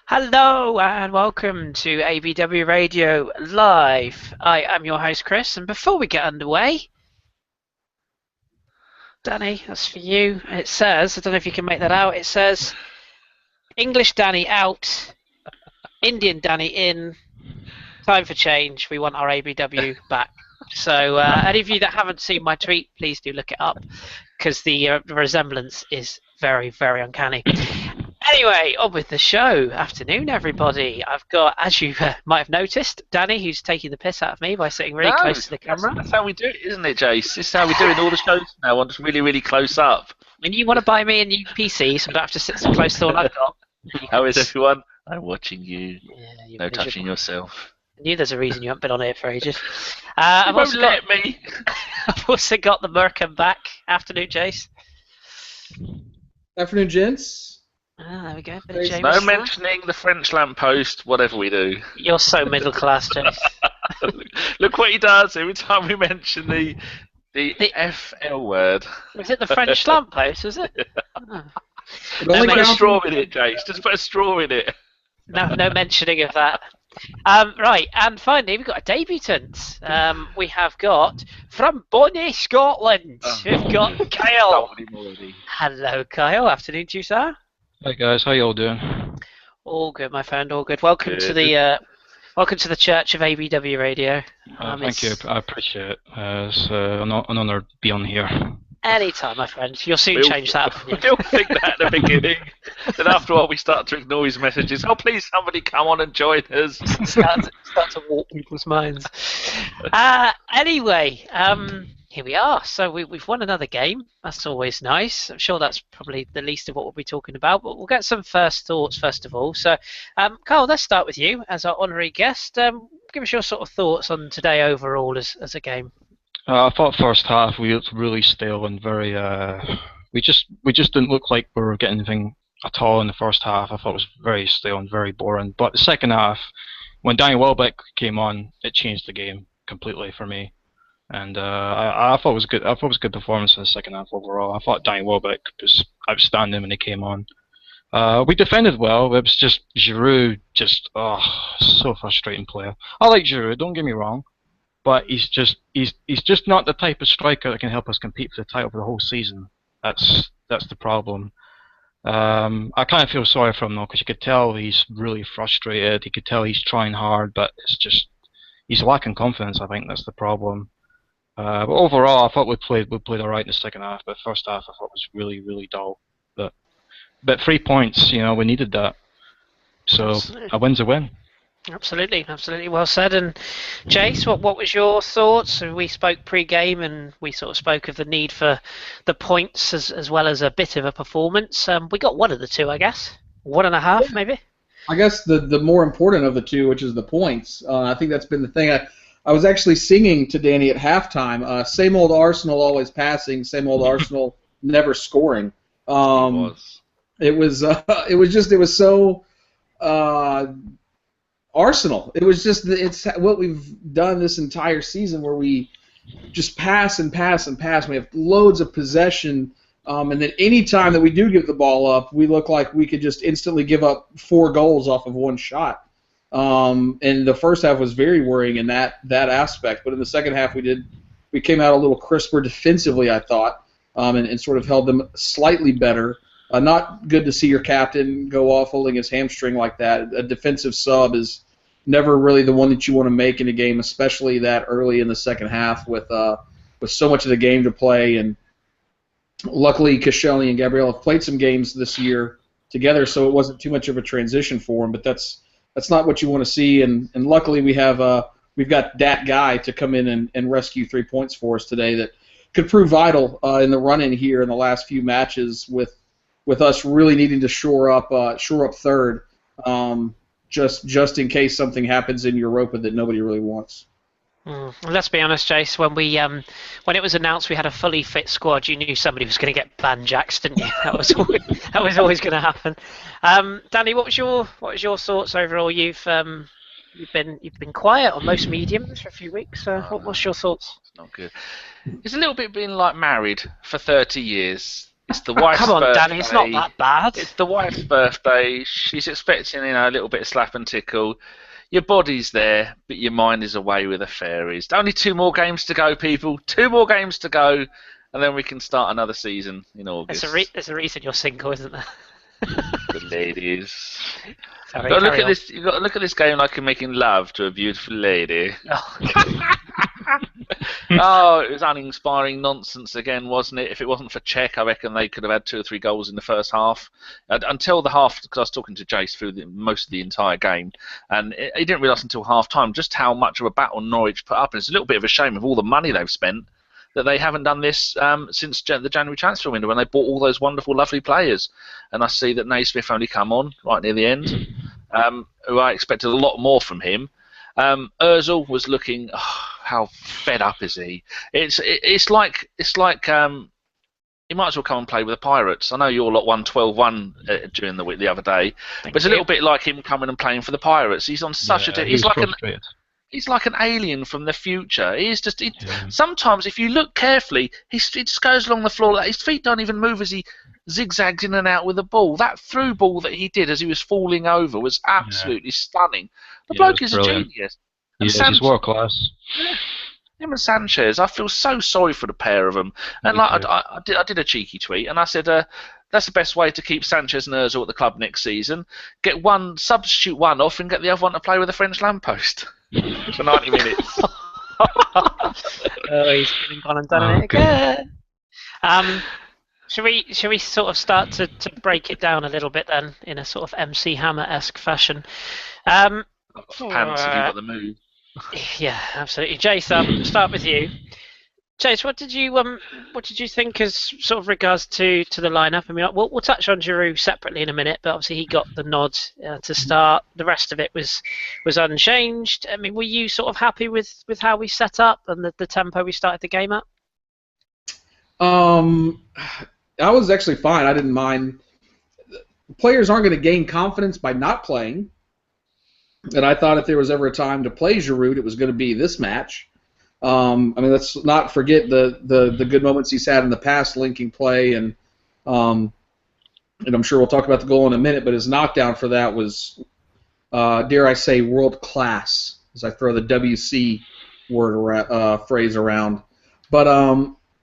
Hello and welcome to ABW Radio Live. I am your host Chris, and before we get underway, Danny, that's for you. It says, I don't know if you can make that out, it says English Danny out, Indian Danny in, time for change, we want our ABW back. So any of you that haven't seen my tweet, please do look it up, because the resemblance is very, very uncanny. Anyway, on with the show. Afternoon, everybody. I've got, as you might have noticed, Danny, who's taking the piss out of me by sitting really close to the camera. That's how we do it, isn't it, Jace? This is how we do it in all the shows now. I'm just really, really close up. And you want to buy me a new PC, so I don't have to sit so close to the one I've got. How is everyone? I'm watching you. Yeah, No touching yourself. I knew there's a reason you haven't been on here for ages. You won't let me. I've also got the Merkin back. Afternoon, Jace. Afternoon, gents. There we go. No mentioning the French lamppost, whatever we do. You're so middle class, Jace. Look what he does every time we mention the FL word. Was it the French lamppost, was it? Oh. Just put a straw in it, Jace. Just put a straw in it. No mentioning of that. Right, and finally we've got a debutant. We have got from Bonnie, Scotland. We've got Kyle. Hello, Kyle. Afternoon to you, sir. Hi guys, how you all doing? All good, my friend. All good. Welcome to the Church of ABW Radio. Thank you. I appreciate it. It's an honour to be on here. Anytime, my friend. You'll soon change that. We all think that at the beginning. Then after a while, we start to ignore his messages. Oh, please, somebody come on and join us. start to warp people's minds. Anyway, here we are. So we've won another game. That's always nice. I'm sure that's probably the least of what we'll be talking about, but we'll get some first thoughts first of all. So, Carl, let's start with you as our honorary guest. Give us your sort of thoughts on today overall as a game. I thought first half we looked really stale and very. We just didn't look like we were getting anything at all in the first half. I thought it was very stale and very boring. But the second half, when Danny Welbeck came on, it changed the game completely for me. And I thought it was good. I thought it was a good performance in the second half overall. I thought Danny Welbeck was outstanding when he came on. We defended well. It was just Giroud, so frustrating player. I like Giroud, don't get me wrong, but he's just not the type of striker that can help us compete for the title for the whole season. That's the problem. I kind of feel sorry for him though, because you could tell he's really frustrated. You could tell he's trying hard, but it's just he's lacking confidence. I think that's the problem. But overall, I thought we played all right in the second half. But first half, I thought was really, really dull. But 3 points, we needed that. So Absolutely. A win's a win. Absolutely well said. And Jace, what was your thoughts? We spoke pre-game, and we sort of spoke of the need for the points as well as a bit of a performance. We got one of the two, I guess. 1.5, maybe. I guess the more important of the two, which is the points. I think that's been the thing. I was actually singing to Danny at halftime. Same old Arsenal always passing. Same old Arsenal never scoring. It was so Arsenal. It was just it's what we've done this entire season, where we just pass and pass and pass. We have loads of possession, and then any time that we do give the ball up, we look like we could just instantly give up 4 goals off of one shot. And the first half was very worrying in that aspect, but in the second half we came out a little crisper defensively, I thought, and sort of held them slightly better. Not good to see your captain go off holding his hamstring like that. A defensive sub is never really the one that you want to make in a game, especially that early in the second half with so much of the game to play. And luckily, Koscielny and Gabriel have played some games this year together, so it wasn't too much of a transition for them. But that's not what you want to see. And luckily, we've got that guy to come in and rescue 3 points for us today that could prove vital in the run-in here in the last few matches with us really needing to shore up third, just in case something happens in Europa that nobody really wants. Let's be honest, Jace. When it was announced we had a fully fit squad, you knew somebody was going to get banjaxed, didn't you? That was always going to happen. Danny, what was your thoughts overall? You've been quiet on most mediums for a few weeks. What's your thoughts? It's not good. It's a little bit being like married for 30 years. It's the wife's Come on, birthday. Danny, it's not that bad. It's the wife's birthday. She's expecting, a little bit of slap and tickle. Your body's there, but your mind is away with the fairies. Only 2 more games to go, people. 2 more games to go, and then we can start another season in August. There's a reason you're single, isn't there? The ladies. Sorry, You've got to look carry at on. this. You've got to look at this game like you're making love to a beautiful lady. Oh. Oh, it was uninspiring nonsense again, wasn't it? If it wasn't for Czech, I reckon they could have had 2 or 3 goals in the first half. Until the half, because I was talking to Jace through most of the entire game, and he didn't realise until half time just how much of a battle Norwich put up. And it's a little bit of a shame of all the money they've spent that they haven't done this since the January transfer window when they bought all those wonderful, lovely players. And I see that Naismith only come on right near the end, who I expected a lot more from him. Ozil was looking. Oh, how fed up is he? It's like he might as well come and play with the Pirates. I know you all lot won 12-1 during the week the other day, but it's a little bit like him coming and playing for the Pirates. He's on such a. He's like an alien from the future. He is just. Sometimes, if you look carefully, he just goes along the floor like his feet don't even move as he zigzags in and out with the ball. That through ball that he did as he was falling over was absolutely stunning. The bloke is brilliant. A genius. Yeah, he's world class. Him and Sanchez, I feel so sorry for the pair of them. And I did a cheeky tweet, and I said, that's the best way to keep Sanchez and Ozil at the club next season. Substitute one off, and get the other one to play with a French lamppost for 90 minutes. He's gone and done it again. Should we sort of start to break it down a little bit then, in a sort of MC Hammer-esque fashion? Pants if you've got the move. Yeah, absolutely. Jace, start with you. Jace, what did you think as sort of regards to the lineup? I mean, we'll touch on Giroud separately in a minute, but obviously he got the nod to start. The rest of it was unchanged. I mean, were you sort of happy with how we set up and the tempo we started the game at? I was actually fine. I didn't mind. Players aren't going to gain confidence by not playing. And I thought if there was ever a time to play Giroud, it was going to be this match. I mean, let's not forget the good moments he's had in the past, linking play, and I'm sure we'll talk about the goal in a minute. But his knockdown for that was, dare I say, world class. As I throw the WC phrase around, but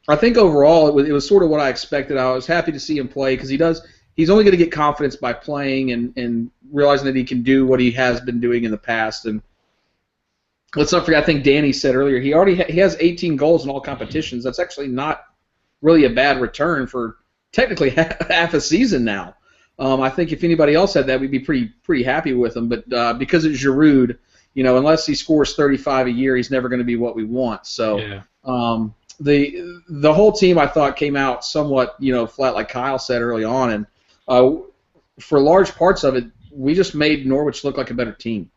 I think overall it was sort of what I expected. I was happy to see him play because he's only going to get confidence by playing and realizing that he can do what he has been doing in the past. And let's not forget, I think Danny said earlier, he has 18 goals in all competitions. That's actually not really a bad return for technically half a season now. I think if anybody else had that, we'd be pretty happy with him. But because it's Giroud, unless he scores 35 a year, he's never going to be what we want. So the whole team, I thought, came out somewhat flat, like Kyle said early on, and for large parts of it, we just made Norwich look like a better team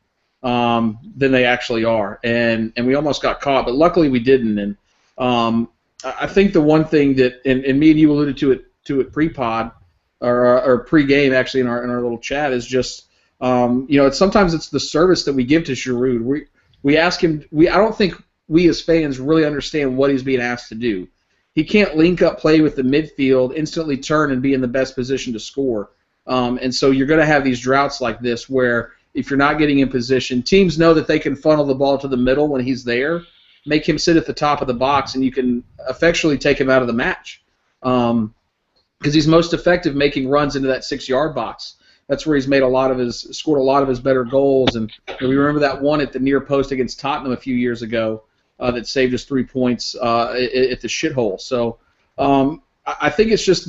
than they actually are, and we almost got caught, but luckily we didn't. And I think the one thing that, and me and you alluded to it pre-pod or pre-game actually in our little chat, is just sometimes it's the service that we give to Giroud. We ask him. I don't think we as fans really understand what he's being asked to do. He can't link up play with the midfield, instantly turn, and be in the best position to score. And so you're going to have these droughts like this where if you're not getting in position, teams know that they can funnel the ball to the middle when he's there, make him sit at the top of the box, and you can effectually take him out of the match. Because he's most effective making runs into that 6-yard box. That's where he's scored a lot of his better goals. And we remember that one at the near post against Tottenham a few years ago that saved us 3 points at the shithole. So I think it's just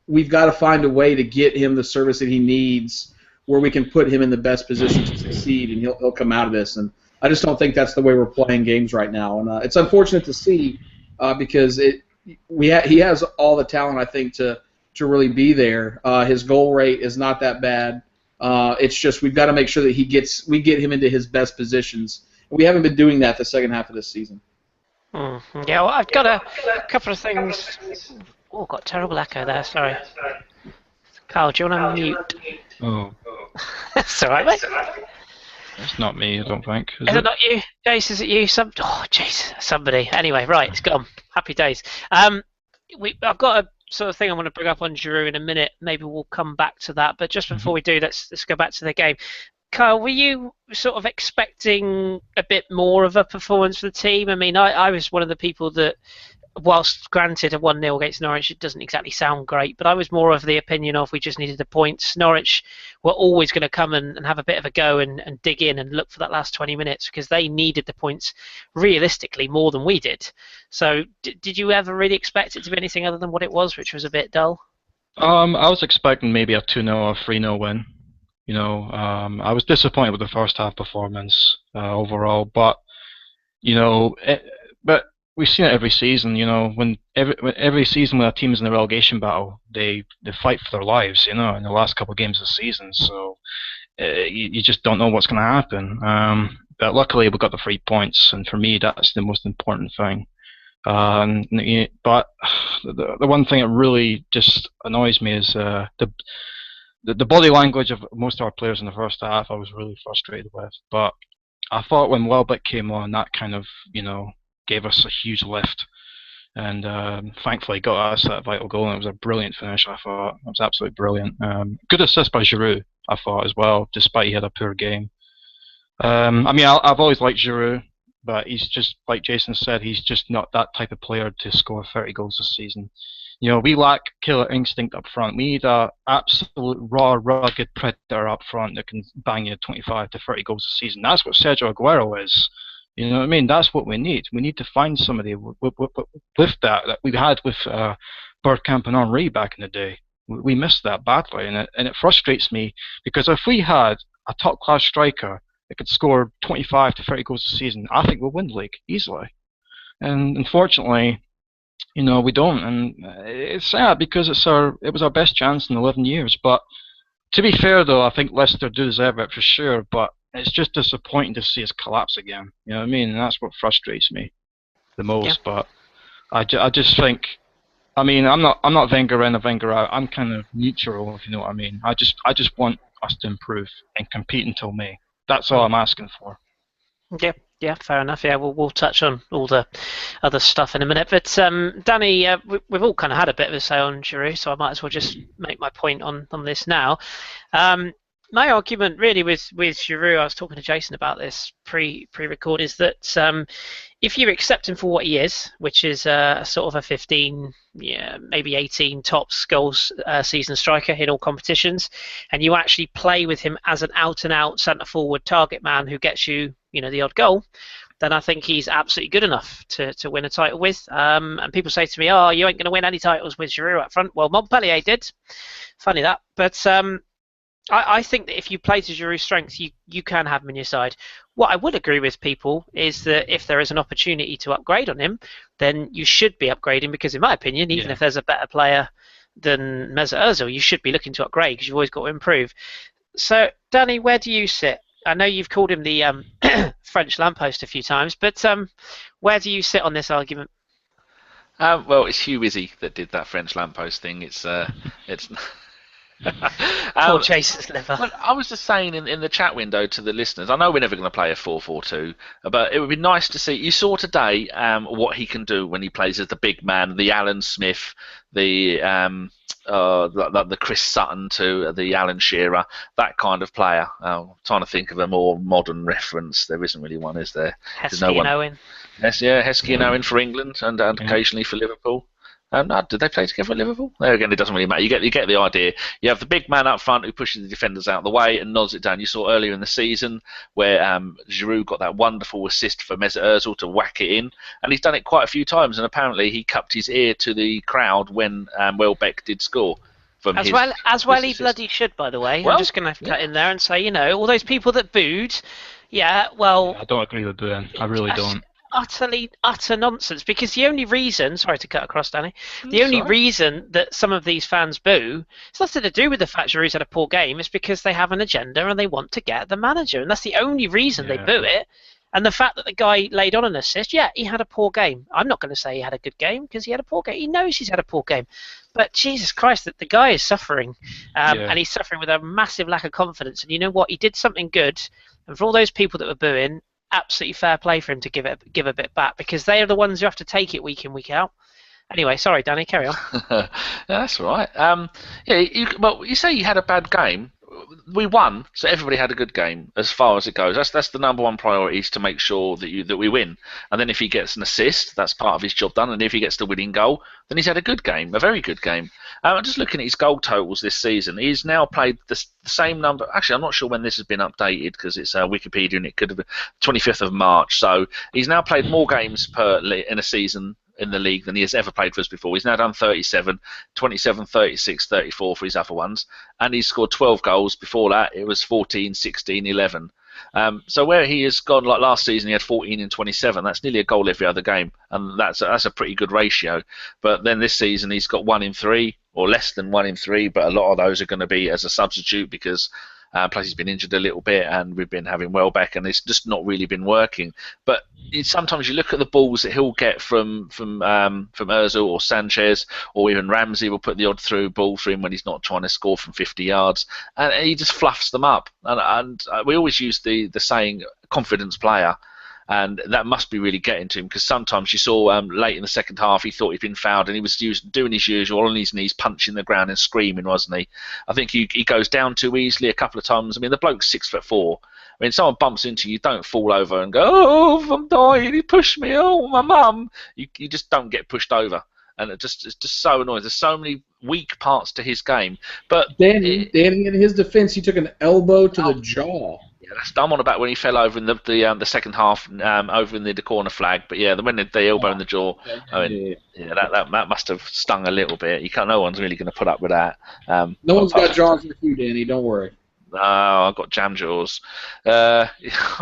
we've got to find a way to get him the service that he needs, where we can put him in the best position to succeed, and he'll come out of this. And I just don't think that's the way we're playing games right now. And it's unfortunate to see because he has all the talent, I think, to really be there. His goal rate is not that bad. It's just we've got to make sure that we get him into his best positions. We haven't been doing that the second half of this season. Yeah, well, I've got a couple of things. Oh, got terrible echo there. Sorry. Carl, do you want to mute? Oh. That's all right, mate. It's not me, I don't think. Is it not you? Jace, is it you? Jeez, somebody. Anyway, right, it's gone. Happy days. I've got sort of thing I want to bring up on Giroud in a minute. Maybe we'll come back to that. But just before we do, let's go back to the game. Kyle, were you sort of expecting a bit more of a performance for the team? I mean, I was one of the people that, whilst granted a 1-0 against Norwich, it doesn't exactly sound great, but I was more of the opinion of we just needed the points. Norwich were always going to come and have a bit of a go and dig in and look for that last 20 minutes because they needed the points realistically more than we did. So did you ever really expect it to be anything other than what it was, which was a bit dull? I was expecting maybe a 2-0 or 3-0 win. I was disappointed with the first half performance overall, but but we've seen it every season. When every season when a team is in a relegation battle, they fight for their lives. In the last couple of games of the season, so you just don't know what's going to happen. But luckily, we got the 3 points, and for me, that's the most important thing. But the one thing that really just annoys me is the body language of most of our players in the first half. I was really frustrated with, but I thought when Welbeck came on, that kind of gave us a huge lift, and thankfully got us that vital goal, and it was a brilliant finish. I thought it was absolutely brilliant. Good assist by Giroud, I thought, as well, despite he had a poor game. I've always liked Giroud, but he's just, like Jason said, he's just not that type of player to score 30 goals this season. We lack killer instinct up front. We need a absolute raw, rugged predator up front that can bang you 25 to 30 goals a season. That's what Sergio Aguero is. You know what I mean? That's what we need. We need to find somebody with that we had with Bergkamp and Henry back in the day. We missed that badly, and it frustrates me because if we had a top-class striker that could score 25 to 30 goals a season, I think we'll win the league easily. And unfortunately, we don't, and it's sad because it was our best chance in 11 years. But to be fair, though, I think Leicester do deserve it for sure. But it's just disappointing to see us collapse again. You know what I mean? And that's what frustrates me the most. Yeah. But I just think, I'm not Wenger in or Wenger out. I'm kind of neutral, if you know what I mean. I just want us to improve and compete until May. That's all I'm asking for. Yeah, fair enough. Yeah, we'll touch on all the other stuff in a minute. But Danny, we've all kind of had a bit of a say on Giroud, so I might as well just make my point on this now. My argument really with Giroud, I was talking to Jason about this pre-record, is that if you accept him for what he is, which is a sort of a 15, maybe 18 tops goals season striker in all competitions, and you actually play with him as an out-and-out centre-forward target man who gets you, the odd goal, then I think he's absolutely good enough to win a title with. And people say to me, "Oh, you ain't going to win any titles with Giroud up front." Well, Montpellier did. Funny that, but I think that if you play to Giroud's strengths, you can have him in your side. What I would agree with people is that if there is an opportunity to upgrade on him, then you should be upgrading because, in my opinion, even if there's a better player than Mesut Ozil, you should be looking to upgrade because you've always got to improve. So, Danny, where do you sit? I know you've called him the French lamppost a few times, but where do you sit on this argument? Well, it's Hugh Izzy that did that French lamppost thing. It's Poor Jason's liver. Well, I was just saying in the chat window to the listeners, I know we're never going to play a 4-4-2, but it would be nice to see. You saw today what he can do when he plays as the big man, the Alan Smith, the Chris Sutton to the Alan Shearer, that kind of player. I'm trying to think of a more modern reference. There isn't really one, is there? Heskey and Owen. Yes, yeah, Heskey and Owen for England and occasionally for Liverpool. Did they play together at Liverpool? There again, it doesn't really matter. You get the idea. You have the big man up front who pushes the defenders out of the way and nods it down. You saw earlier in the season where Giroud got that wonderful assist for Mesut Ozil to whack it in, and he's done it quite a few times. And apparently, he cupped his ear to the crowd when Welbeck did score. As well, he bloody should. By the way, I'm just going to cut in there and say, all those people that booed. I don't agree with booing. I really don't. Utter nonsense, because the only reason, sorry to cut across, Danny, the only reason that some of these fans boo, it's nothing to do with the fact Giroud's had a poor game. It's because they have an agenda and they want to get the manager, and that's the only reason they boo it. And the fact that the guy laid on an assist, he had a poor game. I'm not going to say he had a good game because he had a poor game. He knows he's had a poor game, but Jesus Christ, that the guy is suffering, and he's suffering with a massive lack of confidence. And you know what? He did something good, and for all those people that were booing, absolutely fair play for him to give a bit back, because they are the ones who have to take it week in, week out. Anyway, sorry, Danny, carry on. Yeah, that's all right. Well, you say you had a bad game. We won, so everybody had a good game as far as it goes. That's the number one priority, is to make sure that we win. And then if he gets an assist, that's part of his job done. And if he gets the winning goal, then he's had a good game, a very good game. I'm just looking at his goal totals this season. He's now played the same number. Actually, I'm not sure when this has been updated because it's Wikipedia and it could have been 25th of March. So he's now played more games in a season in the league than he has ever played for us before. He's now done 37, 27, 36, 34 for his other ones, and he's scored 12 goals. Before that, it was 14, 16, 11. So where he has gone, like last season, he had 14 and 27. That's nearly a goal every other game, and that's a pretty good ratio. But then this season, he's got 1 in 3, or less than 1 in 3, but a lot of those are going to be as a substitute because plus he's been injured a little bit, and we've been having Welbeck, and it's just not really been working. But sometimes you look at the balls that he'll get from Ozil or Sanchez, or even Ramsey will put the odd through ball for him when he's not trying to score from 50 yards, and he just fluffs them up. And we always use the saying confidence player. And that must be really getting to him, because sometimes you saw late in the second half he thought he'd been fouled and he was doing his usual on his knees, punching the ground and screaming, wasn't he? I think he goes down too easily a couple of times. I mean, the bloke's 6'4". I mean, someone bumps into you, don't fall over and go, "Oh, I'm dying, he pushed me, oh, my mum." You just don't get pushed over. And it's just so annoying. There's so many weak parts to his game. But Danny, in his defense, he took an elbow to the jaw. Yeah, that's I'm on about when he fell over in the second half, over in the corner flag. But yeah, when the elbow in the jaw, I mean, yeah, that must have stung a little bit. No one's really going to put up with that. No one's got jaws like you, Danny. Don't worry. No, I've got jam jaws. I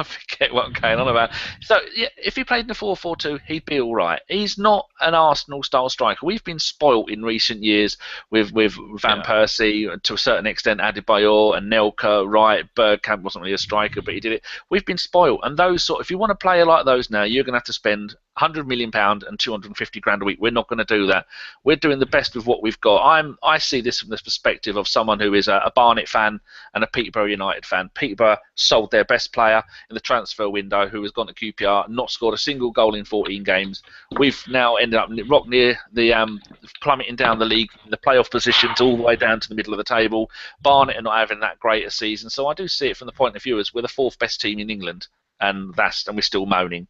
forget what I'm going on about. So, yeah, if he played in the 4-4-2, he'd be all right. He's not an Arsenal-style striker. We've been spoilt in recent years with Van Persie, to a certain extent, Adebayor and Nelka, Wright. Bergkamp wasn't really a striker, but he did it. We've been spoilt. And if you want a player like those now, you're going to have to spend £100 million and 250 grand a week. We're not going to do that. We're doing the best with what we've got. I see this from the perspective of someone who is a Barnet fan and a Peterborough United fan. Peterborough sold their best player in the transfer window, who has gone to QPR, not scored a single goal in 14 games. We've now ended up rock near the plummeting down the league, the playoff positions, all the way down to the middle of the table. Barnet are not having that great a season, so I do see it from the point of view as we're the 4th best team in England, and we're still moaning.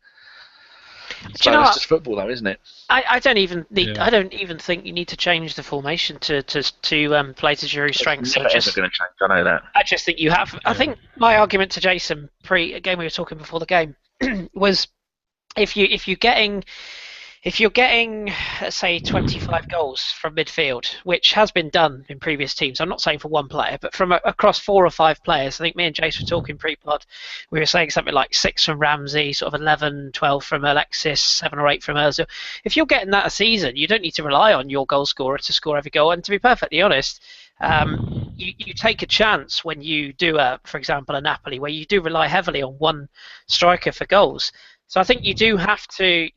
So it's just football, though, isn't it? I don't even think you need to change the formation to play to Giroud's strengths. It's never going to change. I know that. I just think you have. I think my argument to Jason again, we were talking before the game, was if you're getting, let's say, 25 goals from midfield, which has been done in previous teams. I'm not saying for one player, but from across 4 or 5 players. I think me and Jace were talking pre-pod. We were saying something like 6 from Ramsey, sort of 11, 12 from Alexis, 7 or 8 from Ozil. If you're getting that a season, you don't need to rely on your goal scorer to score every goal. And to be perfectly honest, you take a chance when you do, for example, a Napoli, where you do rely heavily on one striker for goals. So I think you do have to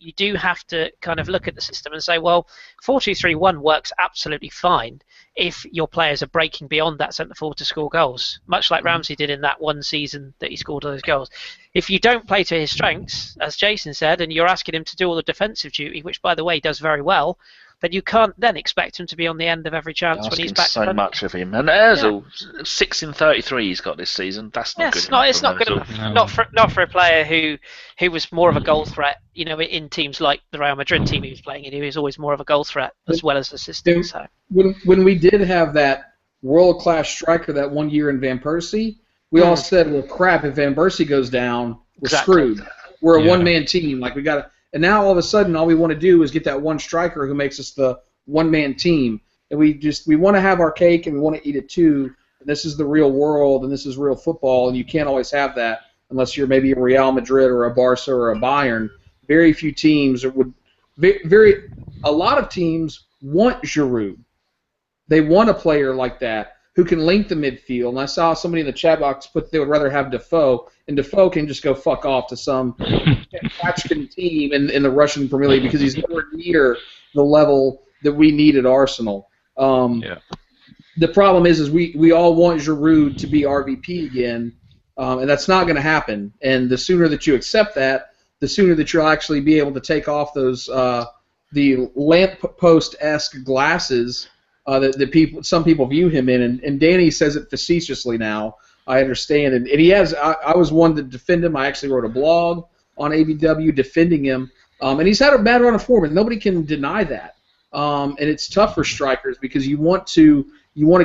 kind of look at the system and say, well, 4-2-3-1 works absolutely fine if your players are breaking beyond that centre forward to score goals, much like Ramsey did in that one season that he scored all those goals. If you don't play to his strengths, as Jason said, and you're asking him to do all the defensive duty, which by the way he does very well, then you can't then expect him to be on the end of every chance when he's back. So much of him, and Ozil, 6 in 33 he's got this season. That's not good. It's not good enough. No. Not for a player who was more of a goal threat. You know, in teams like the Real Madrid team he was playing in, he was always more of a goal threat as well as assisting. So when we did have that world-class striker that one year in Van Persie, we all said, well, crap, if Van Persie goes down, we're screwed. We're a one-man team. Like, we got to. And now all of a sudden, all we want to do is get that one striker who makes us the one-man team. And we want to have our cake and we want to eat it too. And this is the real world and this is real football, and you can't always have that unless you're maybe a Real Madrid or a Barca or a Bayern. Very few teams would. A lot of teams want Giroud. They want a player like that who can link the midfield. And I saw somebody in the chat box put they would rather have Defoe, and Defoe can just go fuck off to some Mexican team in the Russian Premier League because he's nowhere near the level that we need at Arsenal. The problem is we all want Giroud to be RVP again, and that's not going to happen. And the sooner that you accept that, the sooner that you'll actually be able to take off those the lamppost-esque glasses that some people view him in, and Danny says it facetiously now. I understand, and he has. I was one to defend him. I actually wrote a blog on ABW defending him, and he's had a bad run of form, and nobody can deny that. And it's tough for strikers because you want to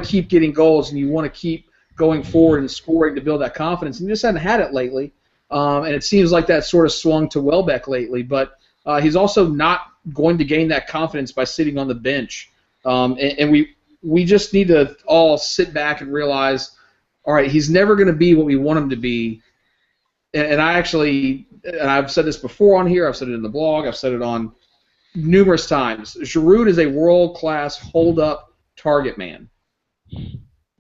keep getting goals and you want to keep going forward and scoring to build that confidence, and he just hasn't had it lately. And it seems like that sort of swung to Welbeck lately, but he's also not going to gain that confidence by sitting on the bench. And we just need to all sit back and realize, all right, he's never going to be what we want him to be. And I've said this before on here, I've said it in the blog, I've said it on numerous times. Giroud is a world-class hold-up target man.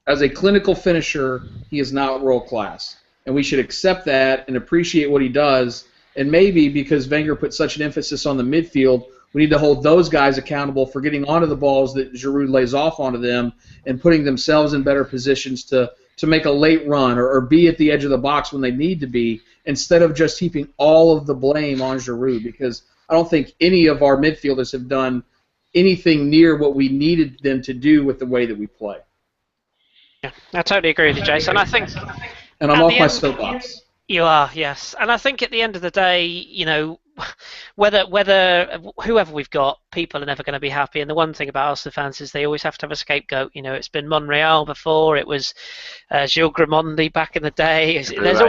As a clinical finisher, he is not world-class. And we should accept that and appreciate what he does. And maybe because Wenger put such an emphasis on the midfield, we need to hold those guys accountable for getting onto the balls that Giroud lays off onto them and putting themselves in better positions to make a late run or be at the edge of the box when they need to be, instead of just heaping all of the blame on Giroud, because I don't think any of our midfielders have done anything near what we needed them to do with the way that we play. Yeah, I totally agree with you, Jason. I think. And I'm off my soapbox. You are, yes. And I think at the end of the day, whether whoever we've got, people are never going to be happy. And the one thing about Arsenal fans is they always have to have a scapegoat. It's been Monreal before, it was Gilles Gramondi back in the day. There's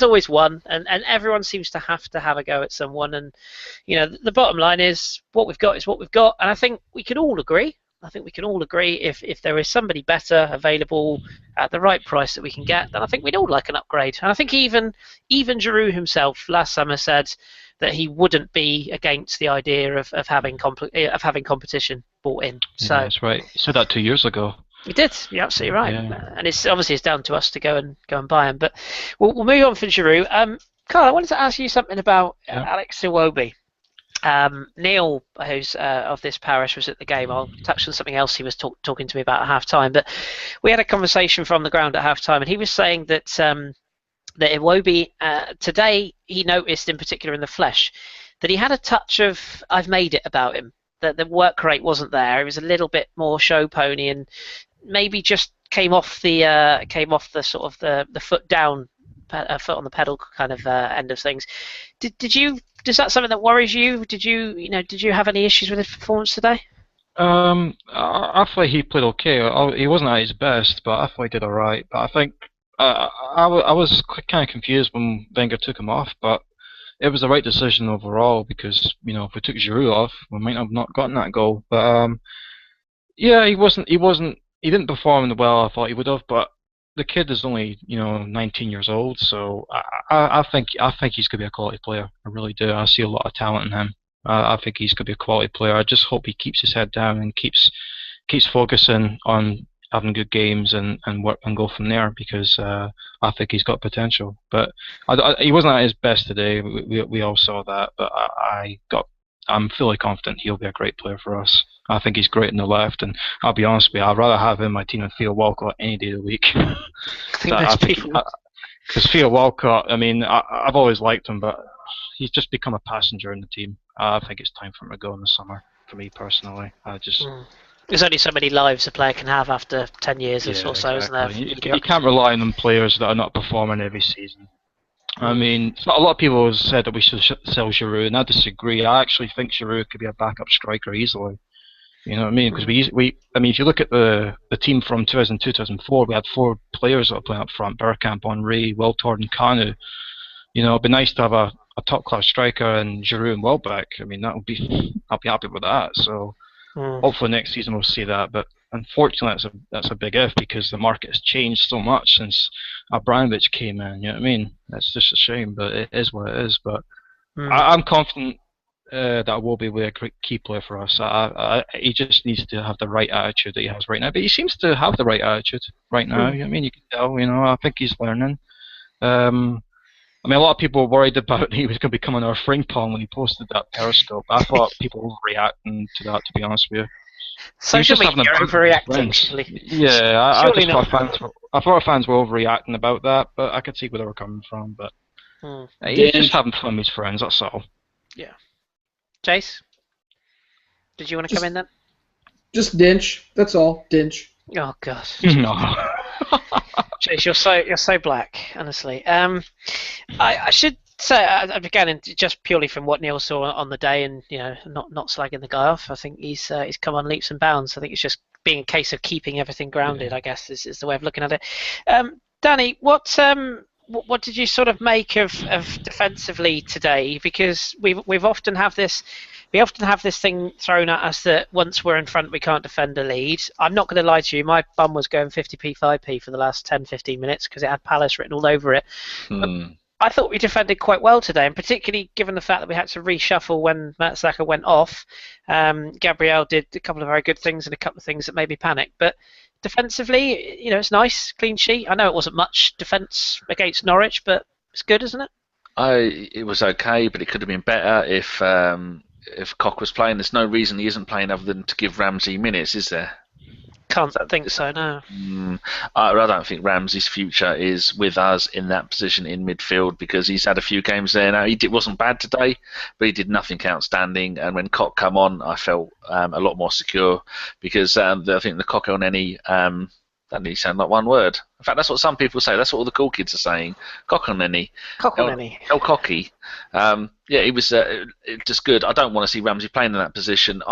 always one, and everyone seems to have a go at someone. And the bottom line is what we've got is what we've got. And I think we can all agree. If there is somebody better available at the right price that we can get, then I think we'd all like an upgrade. And I think even Giroud himself last summer said that he wouldn't be against the idea of having competition bought in. So yeah, that's right. He said that 2 years ago. He did. You're absolutely right. Yeah. And it's down to us to go and buy him. But we'll move on from Giroud. Carl, I wanted to ask you something about Alex Iwobi. Neil, who's of this parish, was at the game. I'll touch on something else he was talking to me about at half-time. But we had a conversation from the ground at half-time, and he was saying that that Iwobi, today he noticed, in particular in the flesh, that he had a touch of I've made it about him. That the work rate wasn't there. He was a little bit more show pony, and maybe just came off the sort of the foot down, foot on the pedal kind of end of things. Is that something that worries you? Did you have any issues with his performance today? I thought he played okay. He wasn't at his best, but I thought he did all right. But I think I was kind of confused when Wenger took him off, but it was the right decision overall because if we took Giroud off, we might have not gotten that goal. But yeah, he didn't perform well. I thought he would have, but the kid is only 19 years old, so I think he's going to be a quality player. I really do. I see a lot of talent in him. I think he's going to be a quality player. I just hope he keeps his head down and keeps focusing on having good games and work and go from there, because I think he's got potential. But he wasn't at his best today. We all saw that. But I'm fully confident he'll be a great player for us. I think he's great in the left, and I'll be honest with you, I'd rather have him in my team than Theo Walcott any day of the week. Because Theo Walcott, I've always liked him, but he's just become a passenger in the team. I think it's time for him to go in the summer, for me personally. There's only so many lives a player can have after 10 years or so, exactly. isn't there? You can't rely on them players that are not performing every season. A lot of people have said that we should sell Giroud, and I disagree. I actually think Giroud could be a backup striker easily. You know what I mean? Because if you look at the team from 2002-2004, we had 4 players that were playing up front: Bergkamp, Henry, Wiltord, and Kanu. It'd be nice to have a top-class striker and Giroud and Welbeck. I'll be happy with that. So hopefully next season we'll see that. But unfortunately, that's a big if, because the market has changed so much since Abramovich came in. You know what I mean? That's just a shame, but it is what it is. But I'm confident that Iwobi will be a great key player for us. He just needs to have the right attitude that he has right now. But he seems to have the right attitude right now. You know what I mean? You can tell. I think he's learning. A lot of people were worried about he was going to become our Frimpong when he posted that Periscope. I thought people were overreacting to that, to be honest with you. Social media are overreacting. Yeah, I thought fans were overreacting about that, but I could see where they were coming from. But he's just having fun with his friends, that's all. Yeah. Jace? Did you want to come in then? Just Dinch. That's all. Dinch. Oh God. No. Chase, you're so black, honestly. I should say again, and just purely from what Neil saw on the day, and not slagging the guy off. I think he's come on leaps and bounds. I think it's just being a case of keeping everything grounded. I guess is the way of looking at it. Danny, what did you sort of make of defensively today? Because we often have this thing thrown at us that once we're in front we can't defend a lead. I'm not going to lie to you, my bum was going 50p 5p for the last 10-15 minutes because it had Palace written all over it. I thought we defended quite well today, and particularly given the fact that we had to reshuffle when Mertesacker went off. Gabriel did a couple of very good things and a couple of things that made me panic. But defensively, it's nice, clean sheet. I know it wasn't much defence against Norwich, but it's good, isn't it? It was okay, but it could have been better if Koch was playing. There's no reason he isn't playing other than to give Ramsey minutes, is there? Can't think so, no. I don't think Ramsey's future is with us in that position in midfield, because he's had a few games there now. He wasn't bad today, but he did nothing outstanding. And when Koch come on, I felt a lot more secure, because I think the Koch Elneny, that didn't sound like one word. In fact, that's what some people say. That's what all the cool kids are saying. Koch Elneny. El Cocky. He was just good. I don't want to see Ramsey playing in that position.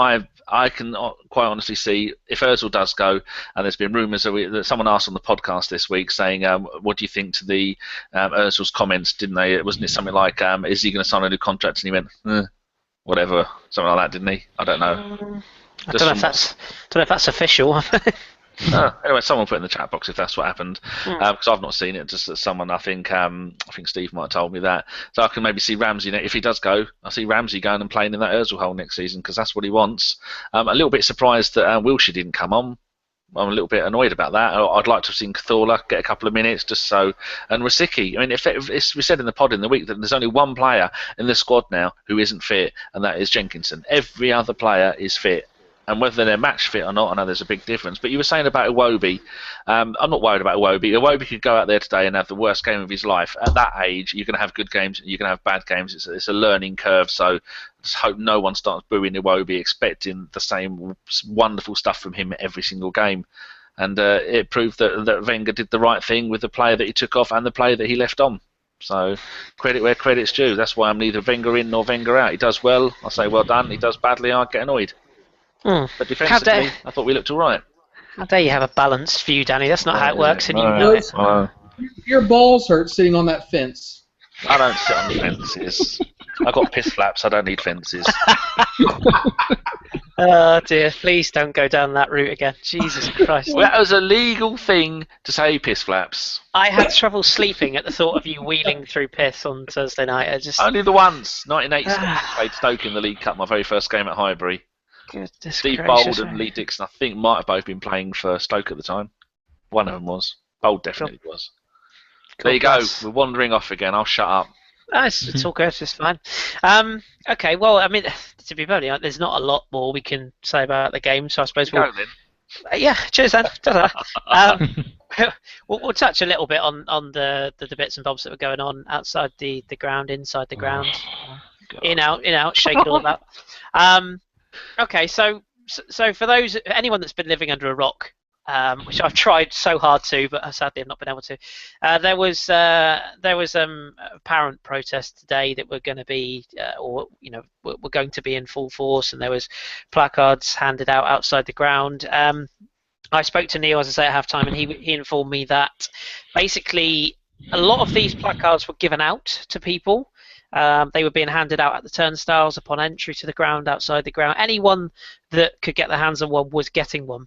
I can quite honestly see if Ozil does go, and there's been rumours that someone asked on the podcast this week saying, what do you think to the Ozil's comments, didn't they? Wasn't it something like, is he going to sign a new contract? And he went, whatever, something like that, didn't he? I don't know. I don't know if that's official. Anyway, someone put in the chat box if that's what happened, because I've not seen it. Just that someone, I think Steve might have told me that. So I can maybe see Ramsey if he does go. I see Ramsey going and playing in that Ozil hole next season, because that's what he wants. A little bit surprised that Wilshere didn't come on. I'm a little bit annoyed about that. I'd like to have seen Cthulhu get a couple of minutes just so. And Rosicky, I mean, if we said in the pod in the week that there's only one player in the squad now who isn't fit, and that is Jenkinson. Every other player is fit. And whether they're match fit or not, I know there's a big difference. But you were saying about Iwobi. I'm not worried about Iwobi. Iwobi could go out there today and have the worst game of his life. At that age, you're going to have good games, you're going to have bad games. It's a learning curve. So just hope no one starts booing Iwobi, expecting the same wonderful stuff from him every single game. And it proved that Wenger did the right thing with the player that he took off and the player that he left on. So credit where credit's due. That's why I'm neither Wenger in nor Wenger out. He does well, I say well done. He does badly, I get annoyed. But defensively, I thought we looked all right. How dare you have a balanced view, Danny? That's not how it works, and you know it. Your balls hurt sitting on that fence. I don't sit on the fences. I've got piss flaps. I don't need fences. Oh dear! Please don't go down that route again. Jesus Christ! Well, that was a legal thing to say, piss flaps. I had trouble sleeping at the thought of you wheeling through piss on Thursday night. Only the once. 1986, I played Stoke in the League Cup, my very first game at Highbury. Goodness Steve gracious, Bold and Lee Dixon, I think, might have both been playing for Stoke at the time. One of them was. Bold definitely was. There you go. We're wandering off again. I'll shut up. It's all good. It's fine. Okay. Well, I mean, to be perfectly honest, there's not a lot more we can say about the game. So I suppose we'll. Yeah. Cheers, then. We'll touch a little bit on the bits and bobs that were going on outside the ground, inside the ground, in out, shake it all about. Okay, so for anyone that's been living under a rock, which I've tried so hard to, but sadly I've not been able to. There was apparent protest today that were going to be, were going to be in full force, and there was placards handed out outside the ground. I spoke to Neil, as I say, at halftime, and he informed me that basically a lot of these placards were given out to people. They were being handed out at the turnstiles upon entry to the ground, outside the ground. Anyone that could get their hands on one was getting one.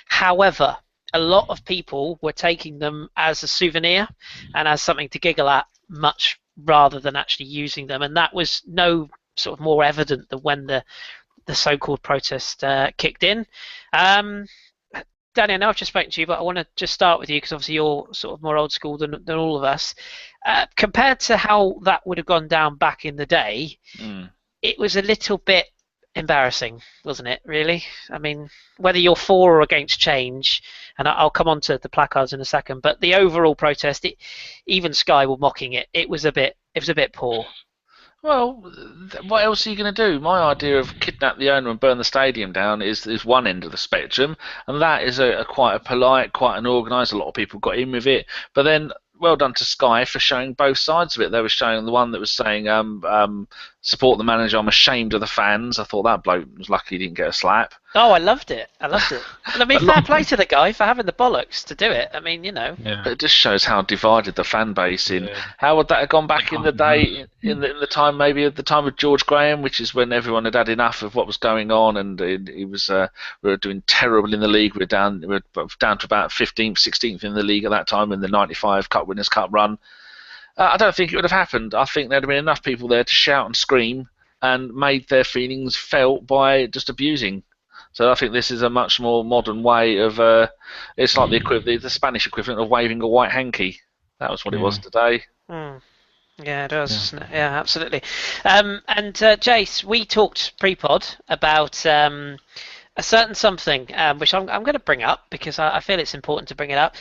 However, a lot of people were taking them as a souvenir and as something to giggle at, much rather than actually using them. And that was no sort of more evident than when the so-called protest kicked in. Danny, I know I've just spoken to you, but I want to just start with you because obviously you're sort of more old school than all of us. Compared to how that would have gone down back in the day, it was a little bit embarrassing, wasn't it, really? I mean, whether you're for or against change, and I'll come on to the placards in a second, but the overall protest, even Sky were mocking it. It was a bit poor. Well, what else are you going to do? My idea of kidnap the owner and burn the stadium down is one end of the spectrum, and that is a quite a polite, quite an organised. A lot of people got in with it, but then well done to Sky for showing both sides of it. They were showing the one that was saying support the manager. I'm ashamed of the fans. I thought that bloke was lucky he didn't get a slap. Oh, I loved it. I loved it. And I mean, fair play to the guy for having the bollocks to do it. I mean, you know. Yeah. But it just shows how divided the fan base in. How would that have gone back in the day, in the time, maybe at the time of George Graham, which is when everyone had had enough of what was going on, and he was we were doing terrible in the league. We were down to about 15th, 16th in the league at that time in the '95 Cup Winners' Cup run. I don't think it would have happened. I think there'd have been enough people there to shout and scream and made their feelings felt by just abusing. So I think this is a much more modern way of. It's like the Spanish equivalent of waving a white hanky. That was what it was today. Yeah, it does, doesn't it? Yeah, absolutely. And Jace, we talked pre-pod about a certain something, which I'm going to bring up because I feel it's important to bring it up.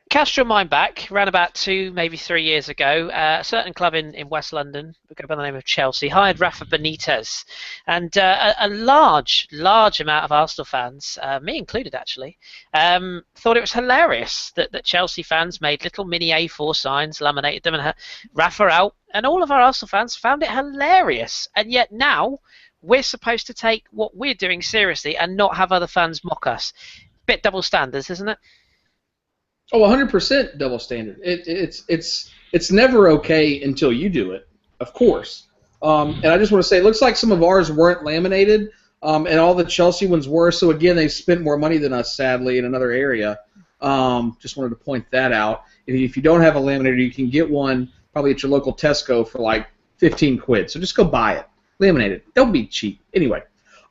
Cast your mind back, around about 2, maybe 3 years ago, a certain club in West London, we go by the name of Chelsea, hired Rafa Benitez. And a large amount of Arsenal fans, me included actually, thought it was hilarious that Chelsea fans made little mini A4 signs, laminated them, and Rafa out. And all of our Arsenal fans found it hilarious. And yet now, we're supposed to take what we're doing seriously and not have other fans mock us. Bit double standards, isn't it? Oh, 100% double standard. It's never okay until you do it, of course. And I just want to say, it looks like some of ours weren't laminated, and all the Chelsea ones were. So again, they spent more money than us, sadly, in another area. Just wanted to point that out. If you don't have a laminator, you can get one probably at your local Tesco for like 15 quid. So just go buy it, laminate it. Don't be cheap. Anyway,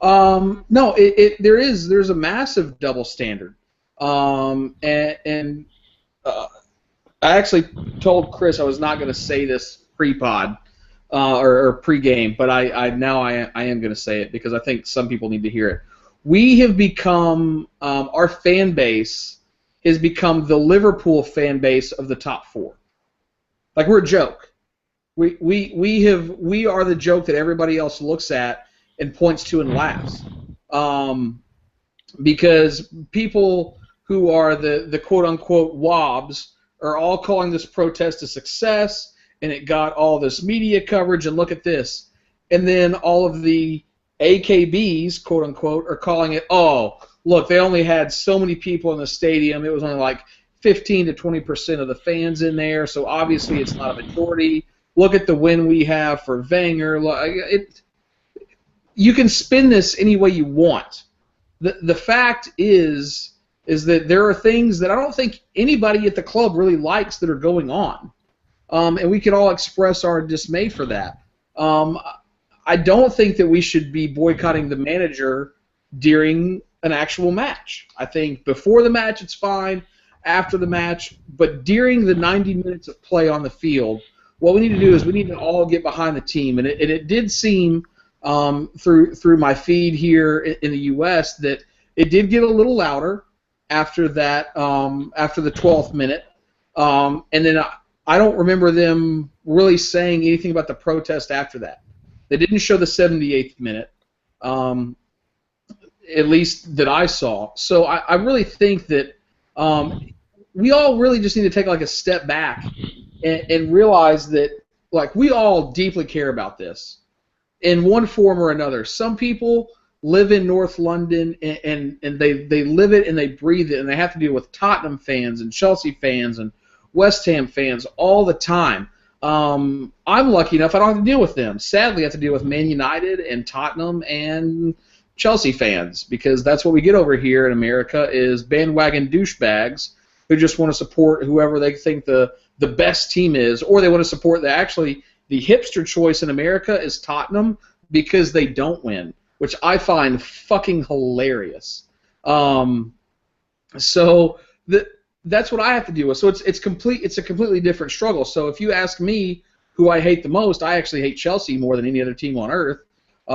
no, there's a massive double standard. I actually told Kris I was not going to say this pre-pod or pre-game, but I am going to say it because I think some people need to hear it. We have become our fan base has become the Liverpool fan base of the top 4. Like we're a joke. We are the joke that everybody else looks at and points to and laughs. Because people who are the quote-unquote wobs are all calling this protest a success, and it got all this media coverage, and look at this. And then all of the AKBs, quote-unquote, are calling it, oh, look, they only had so many people in the stadium. It was only like 15 to 20% of the fans in there, so obviously it's not a majority. Look at the win we have for Wenger. You can spin this any way you want. The fact is that there are things that I don't think anybody at the club really likes that are going on. And we can all express our dismay for that. I don't think that we should be boycotting the manager during an actual match. I think before the match it's fine, after the match, but during the 90 minutes of play on the field, what we need to do is we need to all get behind the team. And it did seem through my feed here in the U.S. that it did get a little louder after that, after the 12th minute, and then I don't remember them really saying anything about the protest after that. They didn't show the 78th minute, at least that I saw. So I really think that we all really just need to take like a step back and realize that like we all deeply care about this in one form or another. Some people live in North London and they live it and they breathe it, and they have to deal with Tottenham fans and Chelsea fans and West Ham fans all the time. I'm lucky enough I don't have to deal with them. Sadly, I have to deal with Man United and Tottenham and Chelsea fans, because that's what we get over here in America is bandwagon douchebags who just want to support whoever they think the best team is, or they want to support the hipster choice in America is Tottenham because they don't win, which I find fucking hilarious. So that's what I have to deal with. So it's a completely different struggle. So if you ask me who I hate the most, I actually hate Chelsea more than any other team on earth,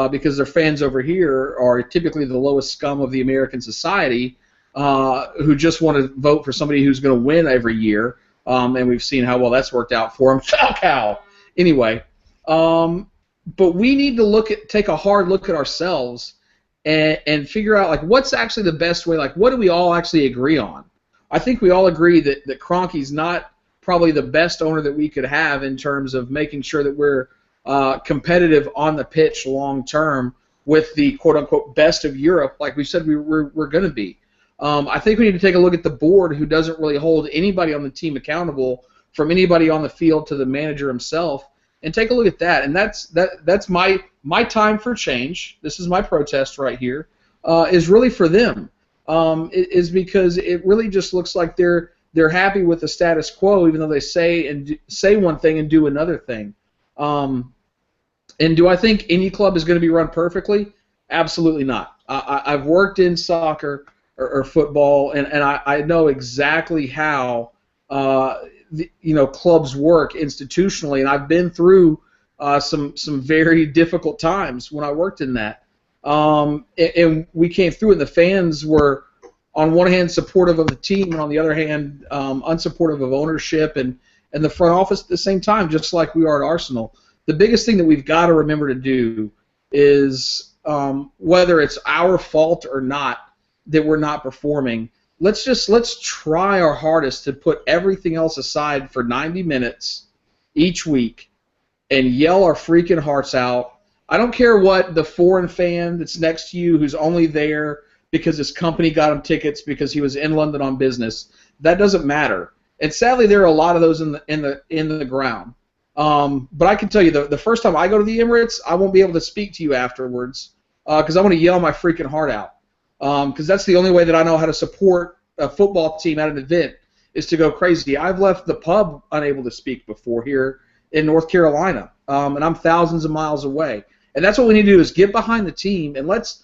because their fans over here are typically the lowest scum of the American society, who just want to vote for somebody who's going to win every year. And we've seen how well that's worked out for them. Falcao! Anyway, but we need to take a hard look at ourselves and figure out like what's actually the best way. Like, what do we all actually agree on? I think we all agree that Kroenke's not probably the best owner that we could have in terms of making sure that we're competitive on the pitch long term with the quote unquote best of Europe, like we said we're going to be. I think we need to take a look at the board, who doesn't really hold anybody on the team accountable, from anybody on the field to the manager himself, and take a look at that. And that's my time for change. This is my protest right here. Is really for them. Is because it really just looks like they're happy with the status quo, even though they say one thing and do another thing. And do I think any club is going to be run perfectly? Absolutely not. I've worked in soccer or football, and I know exactly how clubs work institutionally, and I've been through some very difficult times when I worked in that. And we came through, and the fans were, on one hand, supportive of the team, and on the other hand, unsupportive of ownership and the front office at the same time, just like we are at Arsenal. The biggest thing that we've got to remember to do is, whether it's our fault or not that we're not performing, let's try our hardest to put everything else aside for 90 minutes each week and yell our freaking hearts out. I don't care what the foreign fan that's next to you, who's only there because his company got him tickets because he was in London on business. That doesn't matter. And sadly, there are a lot of those in the ground. But I can tell you, the first time I go to the Emirates, I won't be able to speak to you afterwards because I want to yell my freaking heart out. Because that's the only way that I know how to support a football team at an event, is to go crazy. I've left the pub unable to speak before here in North Carolina, and I'm thousands of miles away. And that's what we need to do, is get behind the team, and let's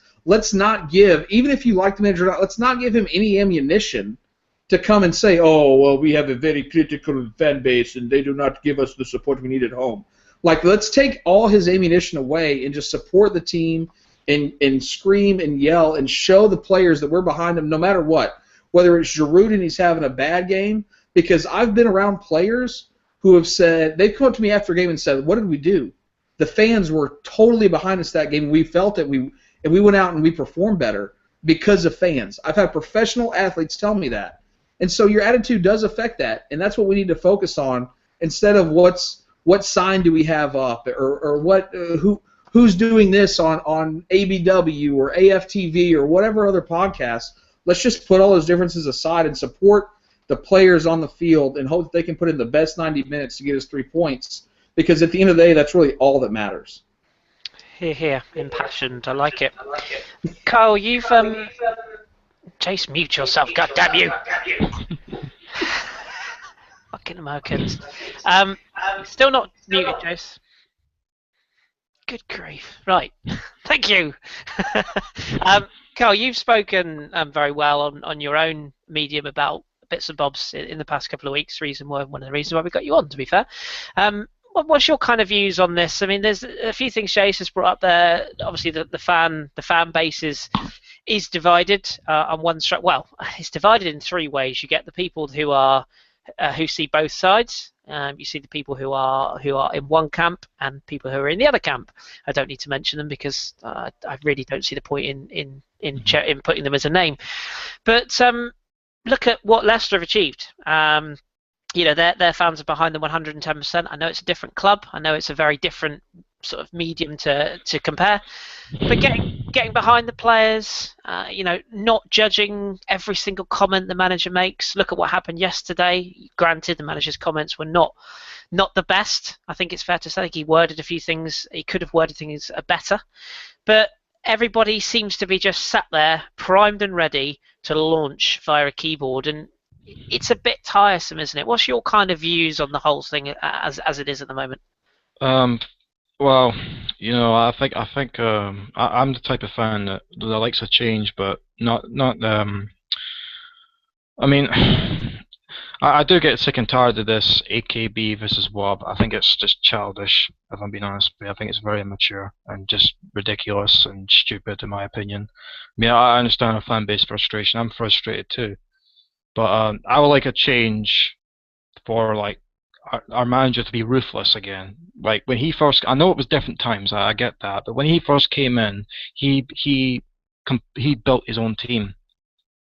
not give, even if you like the manager or not, let's not give him any ammunition to come and say, oh, well, we have a very critical fan base and they do not give us the support we need at home. Like, let's take all his ammunition away and just support the team and scream and yell and show the players that we're behind them no matter what. Whether it's Giroud and he's having a bad game, because I've been around players who have said, they've come up to me after a game and said, what did we do? The fans were totally behind us that game. We felt it. And we went out and we performed better because of fans. I've had professional athletes tell me that. And so your attitude does affect that, and that's what we need to focus on instead of what sign do we have up, or what who's doing this on ABW or AFTV or whatever other podcast. Let's just put all those differences aside and support the players on the field and hope that they can put in the best 90 minutes to get us 3 points, because at the end of the day, that's really all that matters. Here, impassioned. I like it. Carl, you've Jace, mute yourself, goddamn you! Fucking Americans. Still not muted, Jace. Good grief. Right. Thank you. Carl, you've spoken very well on your own medium about bits and bobs in the past couple of weeks. One of the reasons why we got you on, to be fair. What's your kind of views on this? I mean, there's a few things Jace has brought up there. Obviously, the fan base is divided on one side. Well, it's divided in three ways. You get the people who see both sides. You see the people who are in one camp and people who are in the other camp. I don't need to mention them because I really don't see the point in putting them as a name. But look at what Leicester have achieved. Their fans are behind them 110%. I know it's a different club. I know it's a very different sort of medium to compare. But getting behind the players, not judging every single comment the manager makes. Look at what happened yesterday. Granted, the manager's comments were not the best. I think it's fair to say he worded a few things. He could have worded things better. But everybody seems to be just sat there, primed and ready to launch via a keyboard, and it's a bit tiresome, isn't it? What's your kind of views on the whole thing as it is at the moment? Well, I think I'm the type of fan that likes a change, but not. I mean, I do get sick and tired of this AKB versus WAB. I think it's just childish, if I'm being honest. I think it's very immature and just ridiculous and stupid, in my opinion. I mean, I understand a fan base frustration. I'm frustrated too. But I would like a change for, like, our manager to be ruthless again. Like when he first, I know it was different times, I get that, but when he first came in, he built his own team.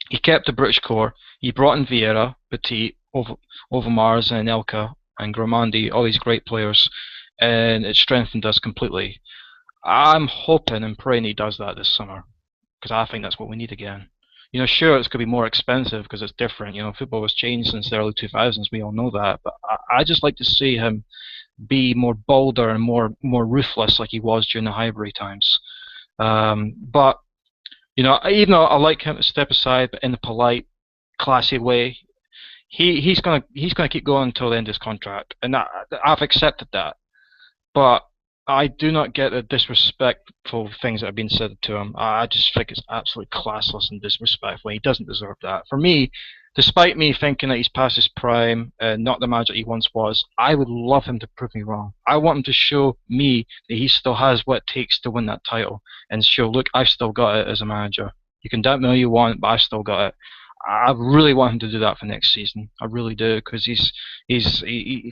He kept the British core. He brought in Vieira, Petit, Overmars, and Elka, and Gramandi, all these great players, and it strengthened us completely. I'm hoping and praying he does that this summer, because I think that's what we need again. Sure, it's going to be more expensive because it's different. Football has changed since the early 2000s. We all know that, but I just like to see him be more bolder and more ruthless like he was during the Highbury times. But even though I like him to step aside, but in a polite, classy way, he's gonna keep going until the end of his contract, and I've accepted that. But I do not get the disrespectful things that have been said to him. I just think it's absolutely classless and disrespectful. He doesn't deserve that. For me, despite me thinking that he's past his prime and not the manager he once was, I would love him to prove me wrong. I want him to show me that he still has what it takes to win that title and show, look, I've still got it as a manager. You can doubt me all you want, but I've still got it. I really want him to do that for next season. I really do, because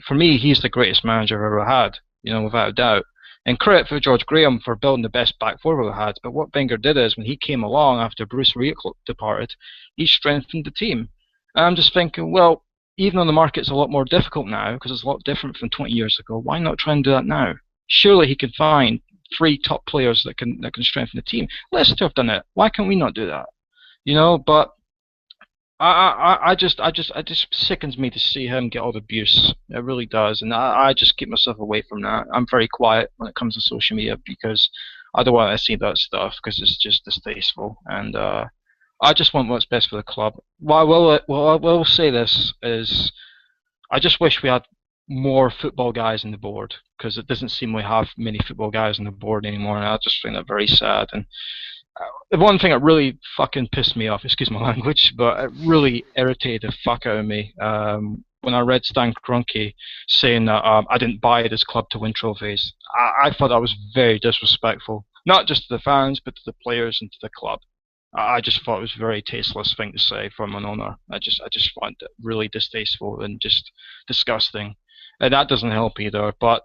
for me, he's the greatest manager I've ever had, without a doubt. And credit for George Graham for building the best back four we've had. But what Wenger did is, when he came along after Bruce Rioch departed, he strengthened the team. And I'm just thinking, well, even though the market's a lot more difficult now, because it's a lot different from 20 years ago, why not try and do that now? Surely he can find 3 top players that can strengthen the team. Leicester have done it. Why can't we not do that? But it just sickens me to see him get all the abuse. It really does, and I just keep myself away from that. I'm very quiet when it comes to social media because I don't want to see that stuff because it's just distasteful, and I just want what's best for the club. I will say this is, I just wish we had more football guys on the board, because it doesn't seem we have many football guys on the board anymore, and I just find that very sad. And the one thing that really fucking pissed me off, excuse my language, but it really irritated the fuck out of me when I read Stan Kroenke saying that I didn't buy this club to win trophies. I thought that was very disrespectful, not just to the fans, but to the players and to the club. I just thought it was a very tasteless thing to say from an owner. I just find it really distasteful and just disgusting, and that doesn't help either. But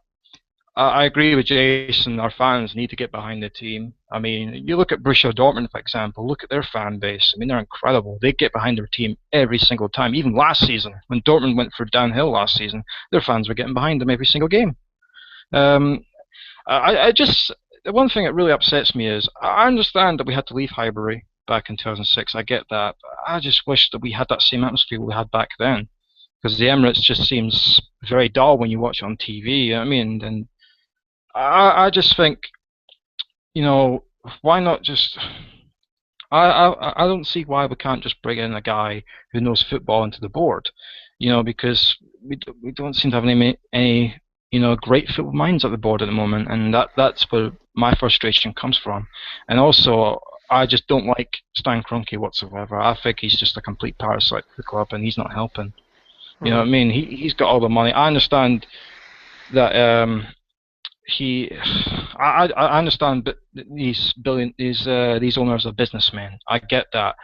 I agree with Jason. Our fans need to get behind the team. I mean, you look at Borussia Dortmund, for example. Look at their fan base. I mean, they're incredible. They get behind their team every single time. Even last season, when Dortmund went for downhill last season, their fans were getting behind them every single game. The one thing that really upsets me is, I understand that we had to leave Highbury back in 2006. I get that. But I just wish that we had that same atmosphere we had back then, because the Emirates just seems very dull when you watch it on TV. I mean, and I just think, why not just? I don't see why we can't just bring in a guy who knows football into the board, because we don't seem to have any great football minds at the board at the moment, and that's where my frustration comes from. And also, I just don't like Stan Kroenke whatsoever. I think he's just a complete parasite for the club, and he's not helping. You know what I mean? He's got all the money. I understand that I understand, but these owners are businessmen. I get that,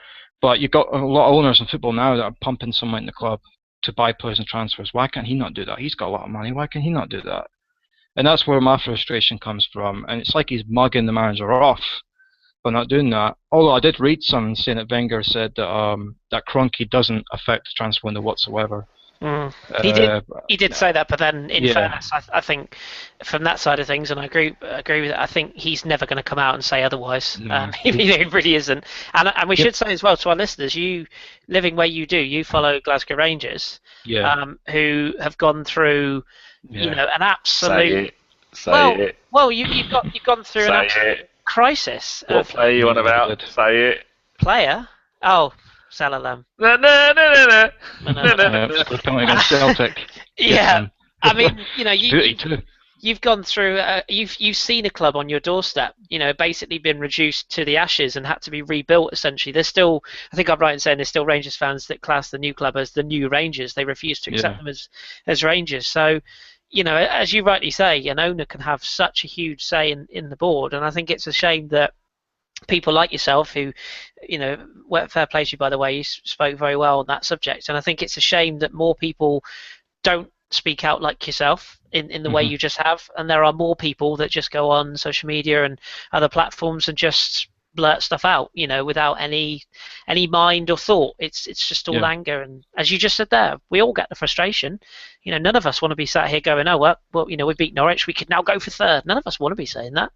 but you've got a lot of owners in football now that are pumping some money in the club to buy players and transfers. Why can't he not do that? He's got a lot of money. Why can he not do that? And that's where my frustration comes from. And it's like he's mugging the manager off by not doing that. Although I did read something saying that Wenger said that Kroenke doesn't affect the transfer window whatsoever. He did say that, but then in fairness, I think from that side of things, and I agree with it. I think he's never going to come out and say otherwise. He really isn't. And we should say as well to our listeners, you living where you do, you follow Glasgow Rangers, who have gone through, an absolute. Well, you've gone through an absolute crisis. What player you on about? Say it. Player? Oh. Salalam. No. We're coming against Celtic. Yeah, I mean, you've gone through. You've seen a club on your doorstep. Basically been reduced to the ashes and had to be rebuilt. Essentially, there's still. I think I'm right in saying there's still Rangers fans that class the new club as the new Rangers. They refuse to accept them as Rangers. So, as you rightly say, an owner can have such a huge say in the board, and I think it's a shame that people like yourself who, fair play to you, by the way, you spoke very well on that subject, and I think it's a shame that more people don't speak out like yourself in the way you just have, and there are more people that just go on social media and other platforms and just blurt stuff out, without any mind or thought. It's just all anger, and as you just said there, we all get the frustration. None of us want to be sat here going, oh well, we beat Norwich, we could now go for third. None of us want to be saying that,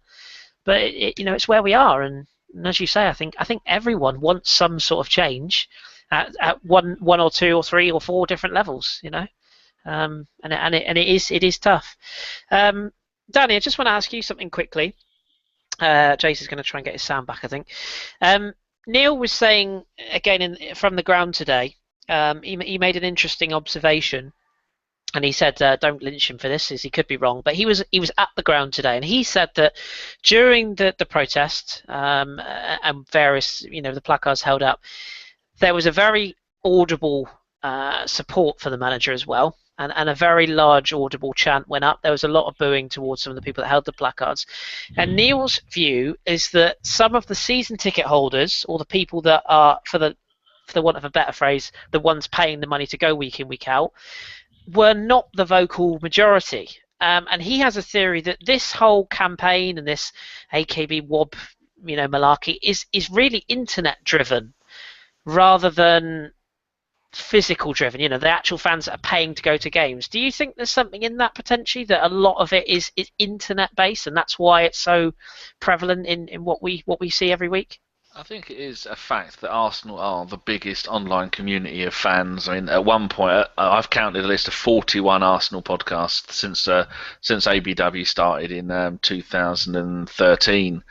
but it's where we are, and as you say, I think everyone wants some sort of change at one or two or three or four different levels, and it is tough. Danny, I just want to ask you something quickly. Jace is going to try and get his sound back, I think. Neil was saying again from the ground today. He made an interesting observation, and he said, "Don't lynch him for this, as he could be wrong." But he was at the ground today, and he said that during the protest and various, the placards held up, there was a very audible support for the manager as well. And a very large audible chant went up. There was a lot of booing towards some of the people that held the placards. And Neil's view is that some of the season ticket holders, or the people that are, for the want of a better phrase, the ones paying the money to go week in, week out, were not the vocal majority. And he has a theory that this whole campaign and this AKB WOB, malarkey is really internet driven rather than physical driven, the actual fans that are paying to go to games. Do you think there's something in that potentially, that a lot of it is internet based, and that's why it's so prevalent in what we see every week? I think it is a fact that Arsenal are the biggest online community of fans. I mean, at one point, I've counted a list of 41 Arsenal podcasts since ABW started in 2013.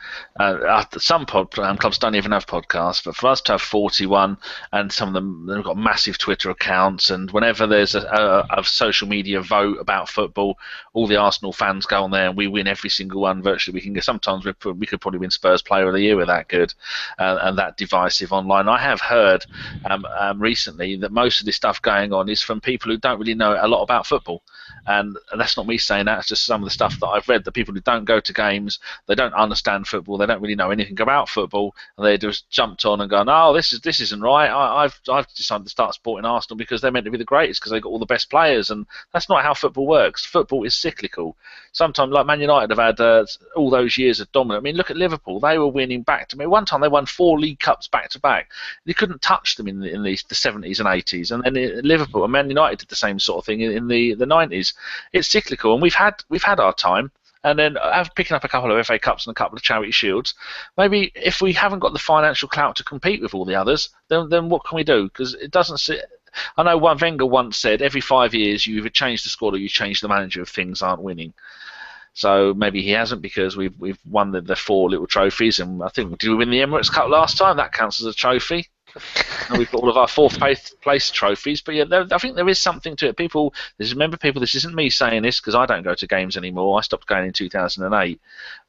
Some clubs don't even have podcasts, but for us to have 41, and some of them, they've got massive Twitter accounts, and whenever there's a social media vote about football, all the Arsenal fans go on there, and we win every single one virtually. Sometimes we could probably win Spurs Player of the Year. We're that good. And that divisive online. I have heard recently that most of this stuff going on is from people who don't really know a lot about football. And that's not me saying that, it's just some of the stuff that I've read, that people who don't go to games, they don't understand football, they don't really know anything about football, and they just jumped on and gone, oh, this isn't right, I've decided to start supporting Arsenal because they're meant to be the greatest because they've got all the best players, and that's not how football works. Football is cyclical. Sometimes, like Man United have had all those years of dominant. I mean, look at Liverpool, they were winning back to me. One time they won 4 League Cups back to back. You couldn't touch them in the 70s and 80s, and then Liverpool and Man United did the same sort of thing in the 90s. It's cyclical, and we've had our time, and then picking up a couple of FA Cups and a couple of Charity Shields. Maybe if we haven't got the financial clout to compete with all the others, then what can we do? Because it doesn't sit. I know Wenger once said, every 5 years you either change the squad or you change the manager if things aren't winning. So maybe he hasn't, because we've won the 4 little trophies, and I think, did we win the Emirates Cup last time? That counts as a trophy. And we've got all of our 4th place trophies. But yeah, I think there is something to it. Remember, this isn't me saying this because I don't go to games anymore. I stopped going in 2008.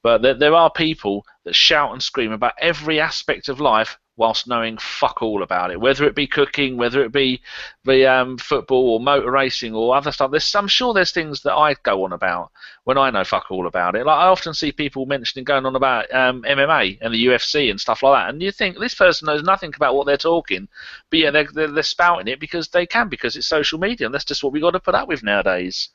But there are people that shout and scream about every aspect of life whilst knowing fuck all about it, whether it be cooking, whether it be football or motor racing or other stuff. I'm sure there's things that I go on about when I know fuck all about it. Like, I often see people going on about MMA and the UFC and stuff like that, and you think this person knows nothing about what they're talking, but yeah, they're spouting it because they can, because it's social media, and that's just what we've got to put up with nowadays.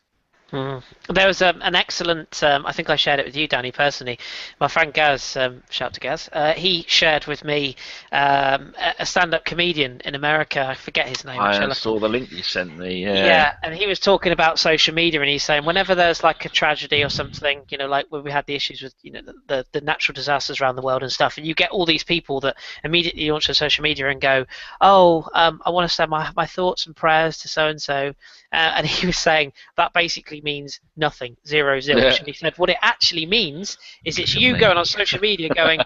There was an excellent, I think I shared it with you, Danny, personally. My friend Gaz, shout to Gaz, he shared with me a stand-up comedian in America. I forget his name. I saw the link you sent me. Yeah, and he was talking about social media, and he's saying whenever there's like a tragedy or something, like when we had the issues with the natural disasters around the world and stuff, and you get all these people that immediately launch on social media and go, oh, I want to send my thoughts and prayers to so-and-so. And he was saying that basically means nothing, zero zilch. Yeah. And he said what it actually means is it's you going on social media going,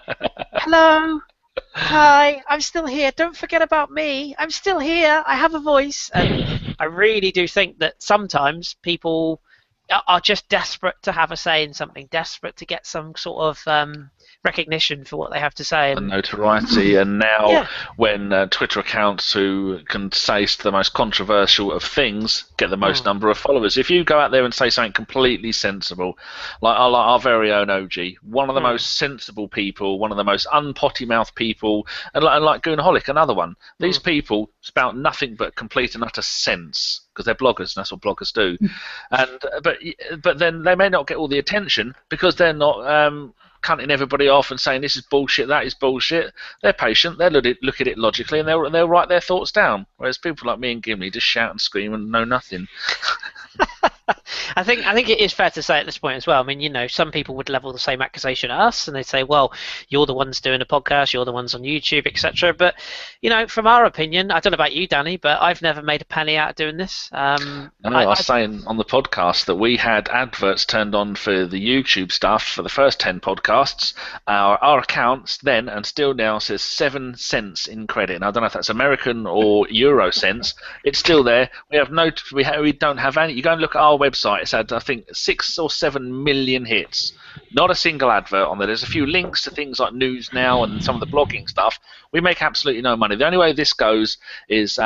hello, hi, I'm still here, don't forget about me, I'm still here, I have a voice. And I really do think that sometimes people are just desperate to have a say in something, desperate to get some sort of recognition for what they have to say. And notoriety, and now Yeah. when Twitter accounts who can say the most controversial of things get the most number of followers. If you go out there and say something completely sensible, like our very own OG, one of the most sensible people, one of the most unpotty mouth people, and like Goonaholic, another one. These people spout nothing but complete and utter sense, because they're bloggers, and that's what bloggers do. But then they may not get all the attention because they're not cutting everybody off and saying this is bullshit, that is bullshit. They're patient, they'll look at it logically, and they'll write their thoughts down. Whereas people like me and Gimli just shout and scream and know nothing. I think it is fair to say at this point as well. I mean, some people would level the same accusation at us, and they'd say, "Well, you're the ones doing a podcast, you're the ones on YouTube, etc." But from our opinion, I don't know about you, Danny, but I've never made a penny out of doing this. I was saying on the podcast that we had adverts turned on for the YouTube stuff for the first 10 podcasts. Our accounts then and still now says 7 cents in credit, and I don't know if that's American or Euro cents. It's still there. We have we don't have any. You go and look at our website. It's had, I think, 6 or 7 million hits. Not a single advert on there. There's a few links to things like News Now and some of the blogging stuff. We make absolutely no money. The only way this goes is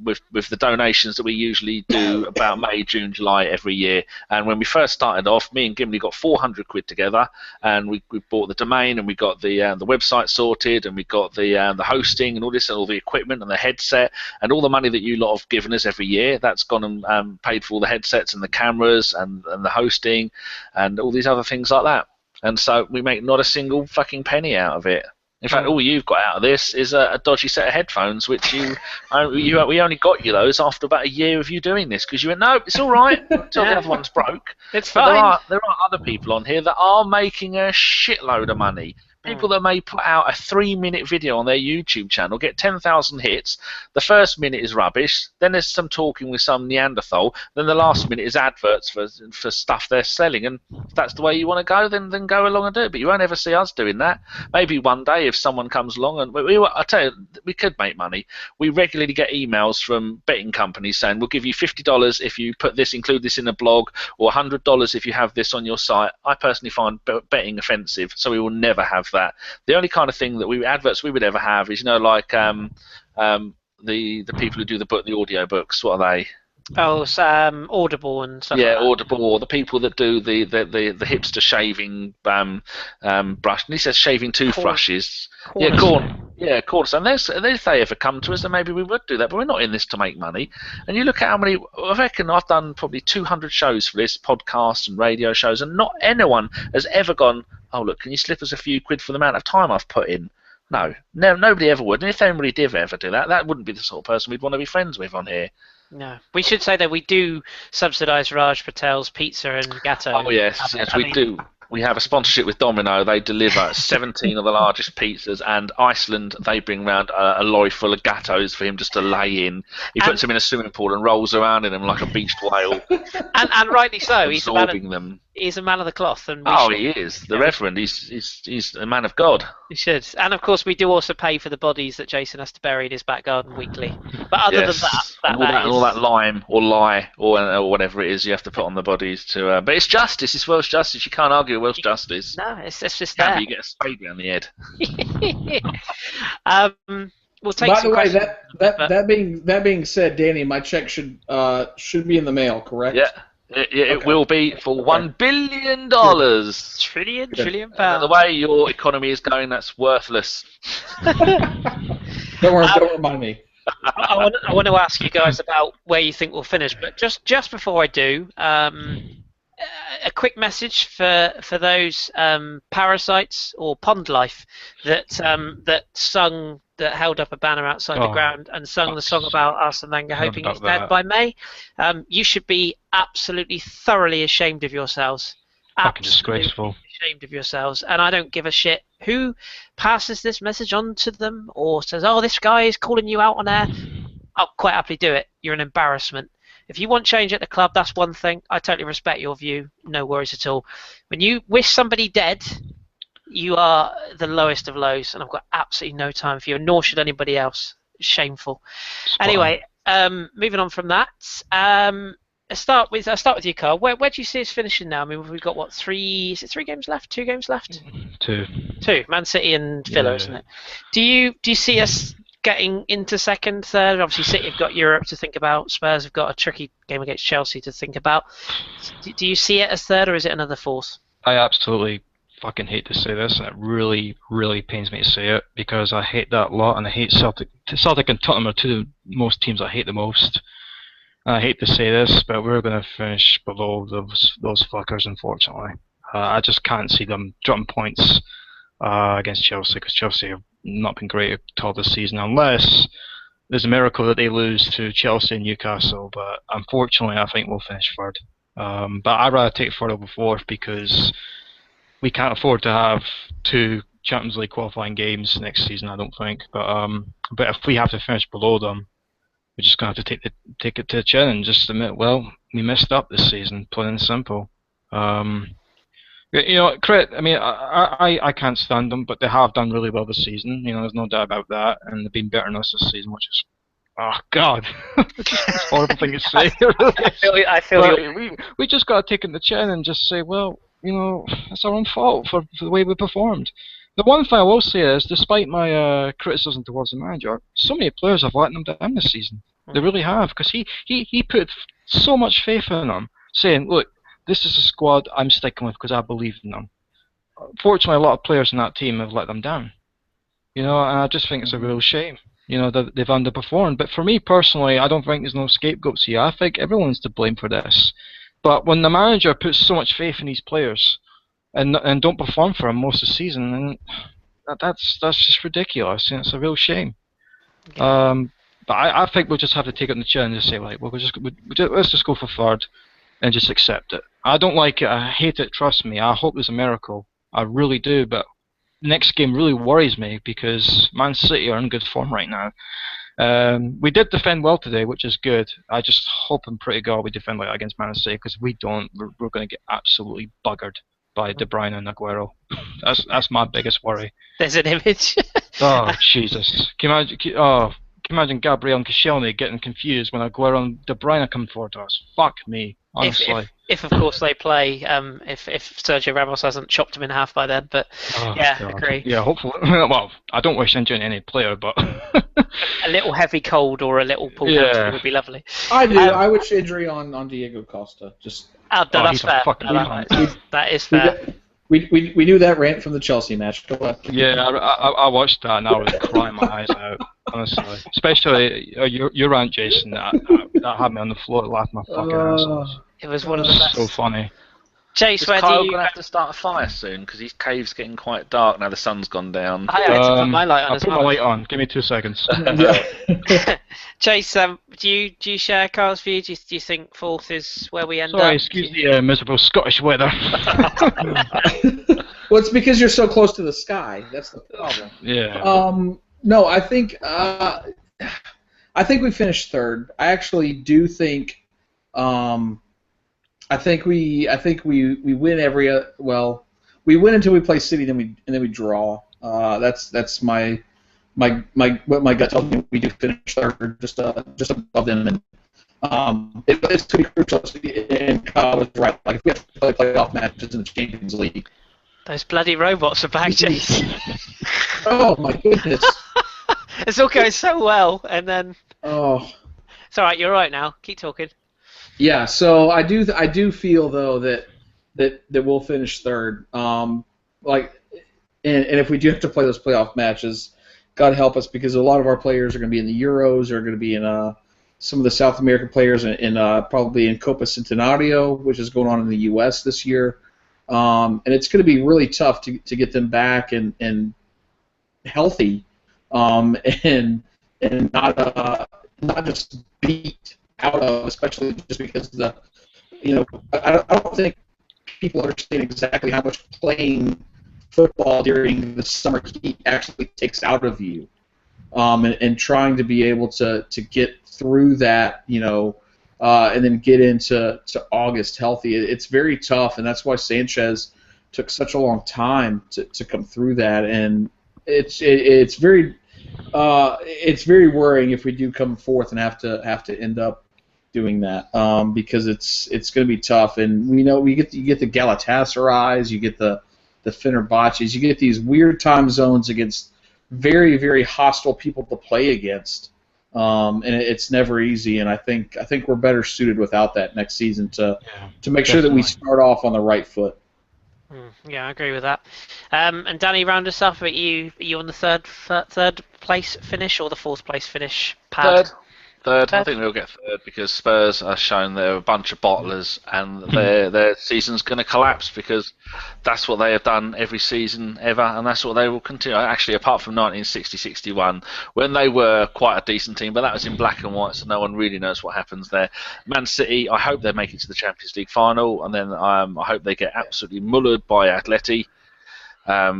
with the donations that we usually do about May, June, July every year. And when we first started off, me and Gimli got 400 quid together, and we bought the domain, and we got the website sorted, and we got the hosting and all this, and all the equipment and the headset, and all the money that you lot have given us every year. That's gone and paid for all the headsets and the cameras and the hosting and all these other things like that. And so we make not a single fucking penny out of it. In fact, all you've got out of this is a dodgy set of headphones, which we only got you those after about a year of you doing this, because you went, no, it's all right, until the other one's broke. It's but fine. There are other people on here that are making a shitload of money. People that may put out a 3-minute video on their YouTube channel, get 10,000 hits. The first minute is rubbish. Then there's some talking with some Neanderthal. Then the last minute is adverts for stuff they're selling. And if that's the way you want to go, then go along and do it. But you won't ever see us doing that. Maybe one day if someone comes along, and I tell you, we could make money. We regularly get emails from betting companies saying, we'll give you $50 if you include this in a blog, or $100 if you have this on your site. I personally find betting offensive, so we will never have that. The only kind of thing that adverts we would ever have is, like the people who do the audio books. What are they? Oh, Audible and stuff. Yeah, like that. Audible, or the people that do the hipster shaving brush. And he says shaving toothbrushes. Yeah, Cornerstone. And if they ever come to us, then maybe we would do that. But we're not in this to make money. And you look at how many. I reckon I've done probably 200 shows for this, podcasts and radio shows, and not anyone has ever gone, oh look, can you slip us a few quid for the amount of time I've put in? No, nobody ever would. And if anybody did ever do that, that wouldn't be the sort of person we'd want to be friends with on here. No, we should say that we do subsidise Raj Patel's pizza and gatto. Oh yes, we do. We have a sponsorship with Domino. They deliver 17 of the largest pizzas, and Iceland, they bring round a lorry full of gattos for him just to lay in. He puts them in a swimming pool and rolls around in them like a beached whale. And rightly so. Absorbing them. He's a man of the cloth. And he is. The Reverend. He's a man of God. He should. And of course, we do also pay for the bodies that Jason has to bury in his back garden weekly. But other than that, all that lime or lye or whatever it is you have to put on the bodies to. But it's justice. It's Welsh justice. You can't argue Welsh justice. No, it's just there. You get a spade around the head. We'll take By some the way, questions. that being said, Danny, my check should be in the mail, correct? Yeah. It will be for $1 billion. Trillion pounds. The way your economy is going, that's worthless. Don't remind me. I want to ask you guys about where you think we'll finish, but just before I do, a quick message for those parasites or pond life that held up a banner outside the ground and sung the song about Arsene Wenger hoping he's dead by May. You should be absolutely thoroughly ashamed of yourselves. Fucking disgraceful. Ashamed of yourselves, and I don't give a shit who passes this message on to them or says, "Oh, this guy is calling you out on air." I'll quite happily do it. You're an embarrassment. If you want change at the club, that's one thing. I totally respect your view. No worries at all. When you wish somebody dead, you are the lowest of lows, and I've got absolutely no time for you, nor should anybody else. Shameful. Anyway, moving on from that. start with you, Carl. Where do you see us finishing now? I mean, we've got what, 3? Is it 3 games left? 2 games left? 2. 2. Man City and Villa, Yeah. isn't it? Do you see us getting into second, third? Obviously, City have got Europe to think about. Spurs have got a tricky game against Chelsea to think about. Do you see it as third, or is it another fourth? I absolutely fucking hate to say this, and it really, really pains me to say it, because I hate that lot, and I hate Celtic. Celtic and Tottenham are two of the most teams I hate the most. And I hate to say this, but we're going to finish below those fuckers, unfortunately. I just can't see them dropping points against Chelsea, because Chelsea have not been great at all this season, unless there's a miracle that they lose to Chelsea and Newcastle. But unfortunately, I think we'll finish third. But I'd rather take third over fourth, because we can't afford to have 2 Champions League qualifying games next season, I don't think. But if we have to finish below them, we're just going to have to take it to the chin and just admit, well, we messed up this season, plain and simple. Crit, I mean, I can't stand them, but they have done really well this season. There's no doubt about that, and they've been better than us this season, which is, oh God, it's just a horrible thing to say. I feel we just got to take it to the chin and just say, well, it's our own fault for the way we performed. The one thing I will say is, despite my criticism towards the manager, so many players have let them down this season. They really have, because he put so much faith in them, saying, look, this is a squad I'm sticking with because I believe in them. Fortunately, a lot of players in that team have let them down. And I just think it's a real shame. That they've underperformed. But for me personally, I don't think there's no scapegoats here. I think everyone's to blame for this. But when the manager puts so much faith in these players and don't perform for them most of the season, then that's just ridiculous. It's a real shame. But I think we'll just have to take it on the chin and just say, like, well, let's just go for third and just accept it. I don't like it. I hate it. Trust me. I hope there's a miracle. I really do. But next game really worries me, because Man City are in good form right now. We did defend well today, which is good. I just hope and pray to God we defend like that against Man City, because we don't, we're going to get absolutely buggered by De Bruyne and Aguero. That's my biggest worry. There's an image. Oh, Jesus. Can you imagine Gabriel and Koscielny getting confused when Aguero and De Bruyne come forward to us? Fuck me, honestly. If of course they play, if Sergio Ramos hasn't chopped him in half by then, but yeah, God. Agree. Yeah, hopefully. Well, I don't wish injuring any player, but a little heavy cold or a little pull hamstring would be lovely. I do. I wish injury on Diego Costa. Just that's fair. That is fair. We knew that rant from the Chelsea match. Yeah, I watched that and I was crying my eyes out, honestly. Especially your rant, Jason. That had me on the floor laughing my fucking ass off. It was one of the best. So funny. Chase, where Kyle do you... going to have to start a fire soon, because his cave's getting quite dark now the sun's gone down. I had to put my light on I'll as put well. my light on. Give me 2 seconds. Chase, do you share Carl's view? Do you think fourth is where we end up? Sorry, excuse the miserable Scottish weather. Well, it's because you're so close to the sky. That's the problem. Yeah. No, I think we finished third. I actually do think. I think we win every we win until we play City, then we draw. That's my what my gut tells me. We do finish third, just above them, and it's to be crucial. And Kyle was right. Like if we have to play playoff matches in the Champions League, those bloody robots are back, Chase. Oh my goodness! It's all going so well, and then it's all right. You're all right now. Keep talking. Yeah, so I do feel though that we'll finish third. And if we do have to play those playoff matches, God help us, because a lot of our players are going to be in the Euros, are going to be in some of the South American players in probably in Copa Centenario, which is going on in the U.S. this year, and it's going to be really tough to get them back and healthy, and not just beat out of, especially just because I don't think people understand exactly how much playing football during the summer heat actually takes out of you, and trying to be able to get through that, and then get into August healthy. It's very tough, and that's why Sanchez took such a long time to come through that, and it's very worrying if we do come fourth and have to end up doing that because it's going to be tough. And we know you get the Galatasarays, you get the Fenerbahces, you get these weird time zones against very, very hostile people to play against, and it's never easy. And I think we're better suited without that next season to make sure that we start off on the right foot. Yeah, I agree with that. And Danny, round us up. Are you on the third place finish or the fourth place finish pad? Third. I think we'll get third because Spurs are shown they're a bunch of bottlers and their season's going to collapse because that's what they have done every season ever, and that's what they will continue. Actually, apart from 1960-61, when they were quite a decent team, but that was in black and white, so no one really knows what happens there. Man City, I hope they make it to the Champions League final, and then I hope they get absolutely mullered by Atletico. I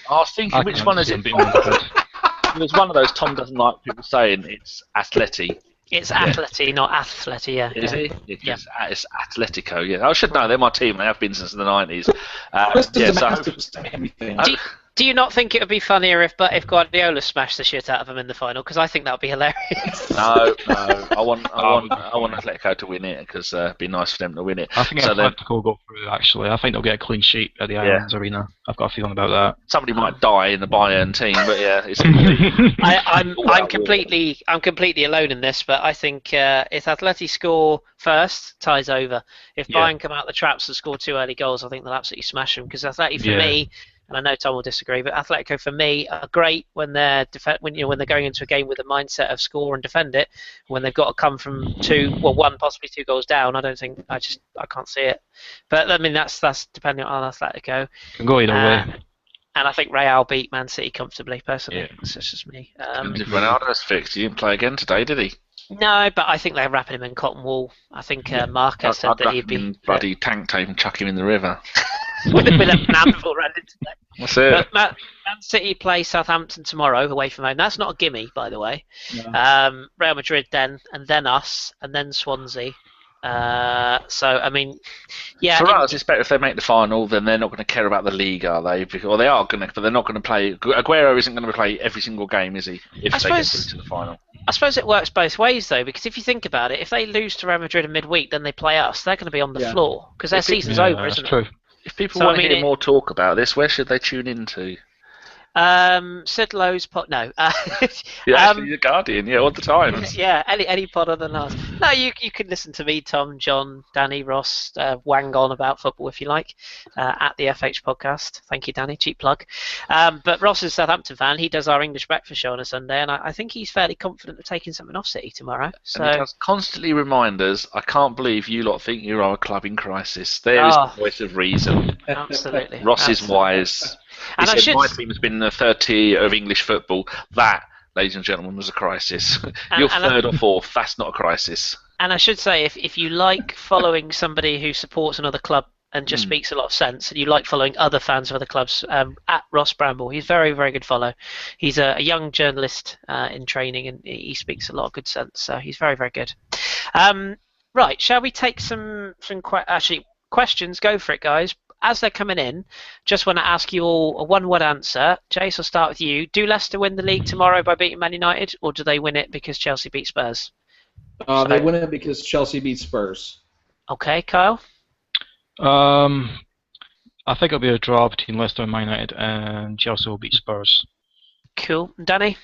was thinking, which one is it? There's one of those Tom doesn't like people saying it's Atleti. It's Atleti, not Athleti, yeah. Is it? It's Atletico, yeah. I should know, they're my team, they have been since the 90s. Do you not think it would be funnier if Guardiola smashed the shit out of them in the final? Because I think that would be hilarious. No. I want Atletico to win it because it'd be nice for them to win it. I think Atletico will go through, actually. I think they'll get a clean sheet at the Allianz Arena. I've got a feeling about that. Somebody might die in the Bayern team, but yeah. I'm completely alone in this, but I think if Atleti score first, ties over. If Bayern come out the traps and score 2 early goals, I think they'll absolutely smash them. Because Atleti, for me, and I know Tom will disagree, but Atletico for me are great when they're when they're going into a game with a mindset of score and defend it. When they've got to come from 1, possibly 2 goals down, I can't see it. But I mean that's depending on Atletico. Can go either way. And I think Real beat Man City comfortably. Personally, that's just me. If Ronaldo's fixed, he didn't play again today, did he? No, but I think they're wrapping him in cotton wool. I think Marca said that he'd be bloody tank tape and chuck him in the river. with an anvil round into that. That's it. Man City play Southampton tomorrow away from home. That's not a gimme, by the way. No. Real Madrid then, and then us, and then Swansea. So I mean, yeah. For us, it's better if they make the final. Then they're not going to care about the league, are they? Or they are going to, but they're not going to play. Aguero isn't going to play every single game, is he? If they get through to the final. I suppose it works both ways though, because if you think about it, if they lose to Real Madrid in midweek, then they play us. They're going to be on the floor because their season's over, isn't it? If people want to hear more talk about this, where should they tune into? Sid Lowe's pod. No. Actually, the Guardian. Yeah, all the time. Yeah, any pod other than us. No, you can listen to me, Tom, John, Danny, Ross, wang on about football if you like, at the FH podcast. Thank you, Danny. Cheap plug. But Ross is a Southampton fan. He does our English breakfast show on a Sunday, and I think he's fairly confident of taking something off City tomorrow. So and he does constantly remind us. I can't believe you lot think you're our club in crisis. There is the voice of reason. Absolutely. Ross is wise. He said my team has been in the third tier of English football. That, ladies and gentlemen, was a crisis. You're third or fourth. That's not a crisis. And I should say, if you like following somebody who supports another club and just speaks a lot of sense, and you like following other fans of other clubs, at Ross Bramble, he's very, very good follow. He's a young journalist in training, and he speaks a lot of good sense. So he's very, very good. Right, shall we take some questions? Go for it, guys. As they're coming in, just want to ask you all a one-word answer. Jace, I'll start with you. Do Leicester win the league tomorrow by beating Man United, or do they win it because Chelsea beat Spurs? They win it because Chelsea beat Spurs. Okay, Kyle? I think it'll be a draw between Leicester and Man United, and Chelsea will beat Spurs. Cool. Danny?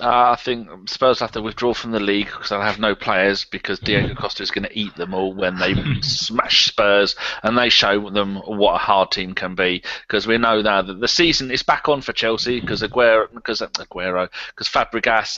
I think Spurs have to withdraw from the league because they'll have no players because Diego Costa is going to eat them all when they smash Spurs and they show them what a hard team can be. Because we know now that the season is back on for Chelsea because Fabregas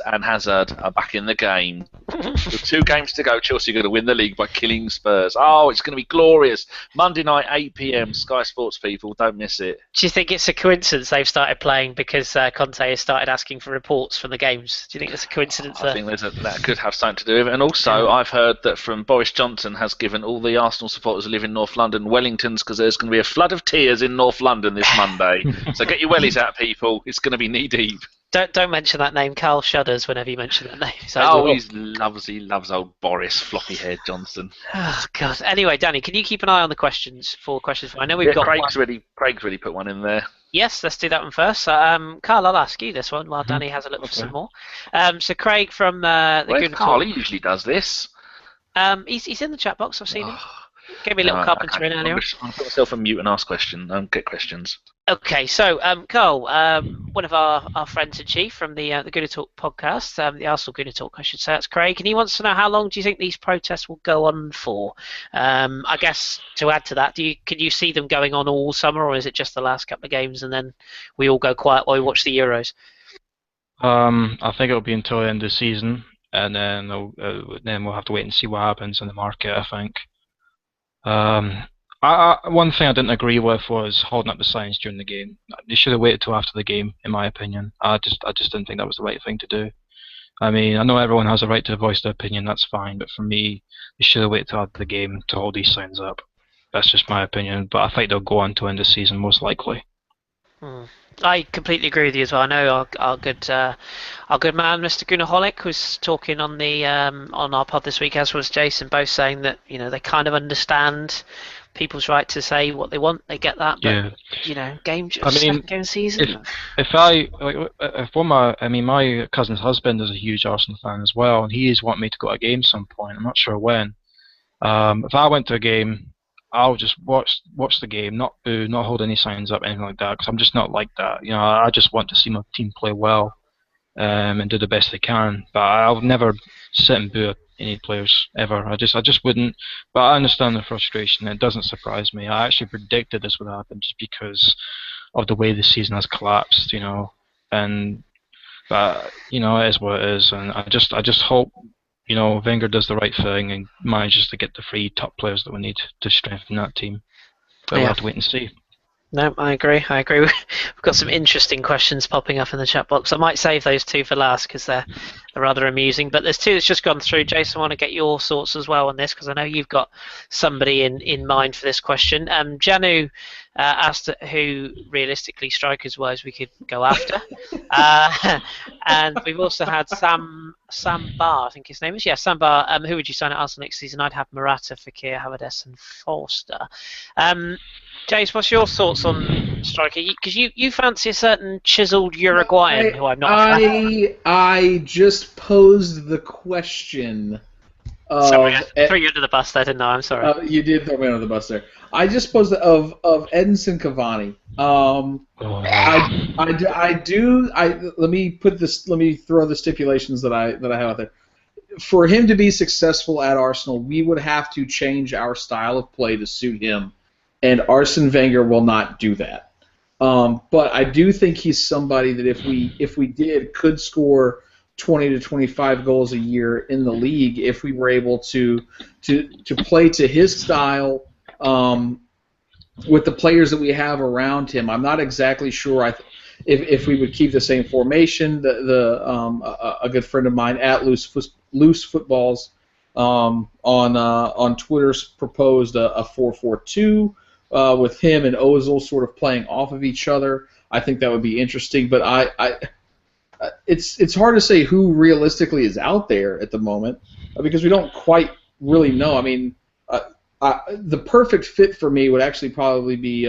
and Hazard are back in the game. With 2 games to go, Chelsea are going to win the league by killing Spurs. Oh, it's going to be glorious. Monday night, 8 p.m. Sky Sports people, don't miss it. Do you think it's a coincidence they've started playing because Conte has started asking for reports from the games? Do you think there's a coincidence there? I think that could have something to do with it. And also, I've heard that from Boris Johnson has given all the Arsenal supporters who live in North London Wellingtons because there's going to be a flood of tears in North London this Monday. So get your wellies out, people. It's going to be knee-deep. Don't mention that name. Carl shudders whenever you mention that name. So he loves old Boris, floppy-haired Johnson. Oh, God. Anyway, Danny, can you keep an eye on the questions? I know we've got Craig's really put one in there. Yes, let's do that one first. Carl, I'll ask you this one while Danny has a look for some more. So Craig from the Good Carl, he usually does this. He's in the chat box. I've seen him. Oh, Gave me a no, little Carpenter in I'm earlier. gonna put myself on mute and ask questions. Get questions. Okay, so Carl, one of our friends in chief from the Gooner Talk podcast, the Arsenal Gooner Talk, I should say, that's Craig, and he wants to know how long do you think these protests will go on for? I guess to add to that, can you see them going on all summer, or is it just the last couple of games and then we all go quiet while we watch the Euros? I think it'll be until the end of the season, and then we'll have to wait and see what happens in the market, I think. One thing I didn't agree with was holding up the signs during the game. They should have waited till after the game, in my opinion. I just didn't think that was the right thing to do. I mean, I know everyone has a right to voice their opinion, that's fine, but for me, they should have waited till after the game to hold these signs up. That's just my opinion, but I think they'll go on to end the season, most likely. I completely agree with you as well. I know our good man, Mr. Gunaholic, was talking on the on our pod this week, as was Jason, both saying that they kind of understand people's right to say what they want. They get that, but game season. My cousin's husband is a huge Arsenal fan as well, and he's wanting me to go to a game some point. I'm not sure when. If I went to a game, I'll just watch the game, not boo, not hold any signs up, anything like that, because I'm just not like that. I just want to see my team play well and do the best they can. But I'll never sit and boo any players ever. I just wouldn't. But I understand the frustration. It doesn't surprise me. I actually predicted this would happen just because of the way the season has collapsed. But it is what it is, and I just hope Wenger does the right thing and manages to get the 3 top players that we need to strengthen that team. But we'll have to wait and see. No, I agree. We've got some interesting questions popping up in the chat box. I might save those 2 for last because they're rather amusing. But there's 2 that's just gone through. Jason, I want to get your thoughts as well on this because I know you've got somebody in mind for this question. Janu asked who realistically strikers-wise we could go after. And we've also had Sam Barr, I think his name is. Yeah, Sam Barr. Who would you sign at Arsenal next season? I'd have Morata, Fekir, Havertz and Forster. Jace, what's your thoughts on striker? Because you fancy a certain chiseled Uruguayan who I'm not a fan of. I just posed the question. Sorry, I threw you under the bus there, didn't I? I'm sorry. You did throw me under the bus there. I just posed of Edinson Cavani. Let me throw the stipulations that I have out there. For him to be successful at Arsenal, we would have to change our style of play to suit him. And Arsene Wenger will not do that. But I do think he's somebody that if we could score 20 to 25 goals a year in the league if we were able to play to his style with the players that we have around him. I'm not exactly sure if we would keep the same formation. A good friend of mine at Loose Footballs on Twitter's proposed a 4-4-2. With him and Ozil sort of playing off of each other. I think that would be interesting, but it's hard to say who realistically is out there at the moment because we don't quite really know. I mean, the perfect fit for me would actually probably be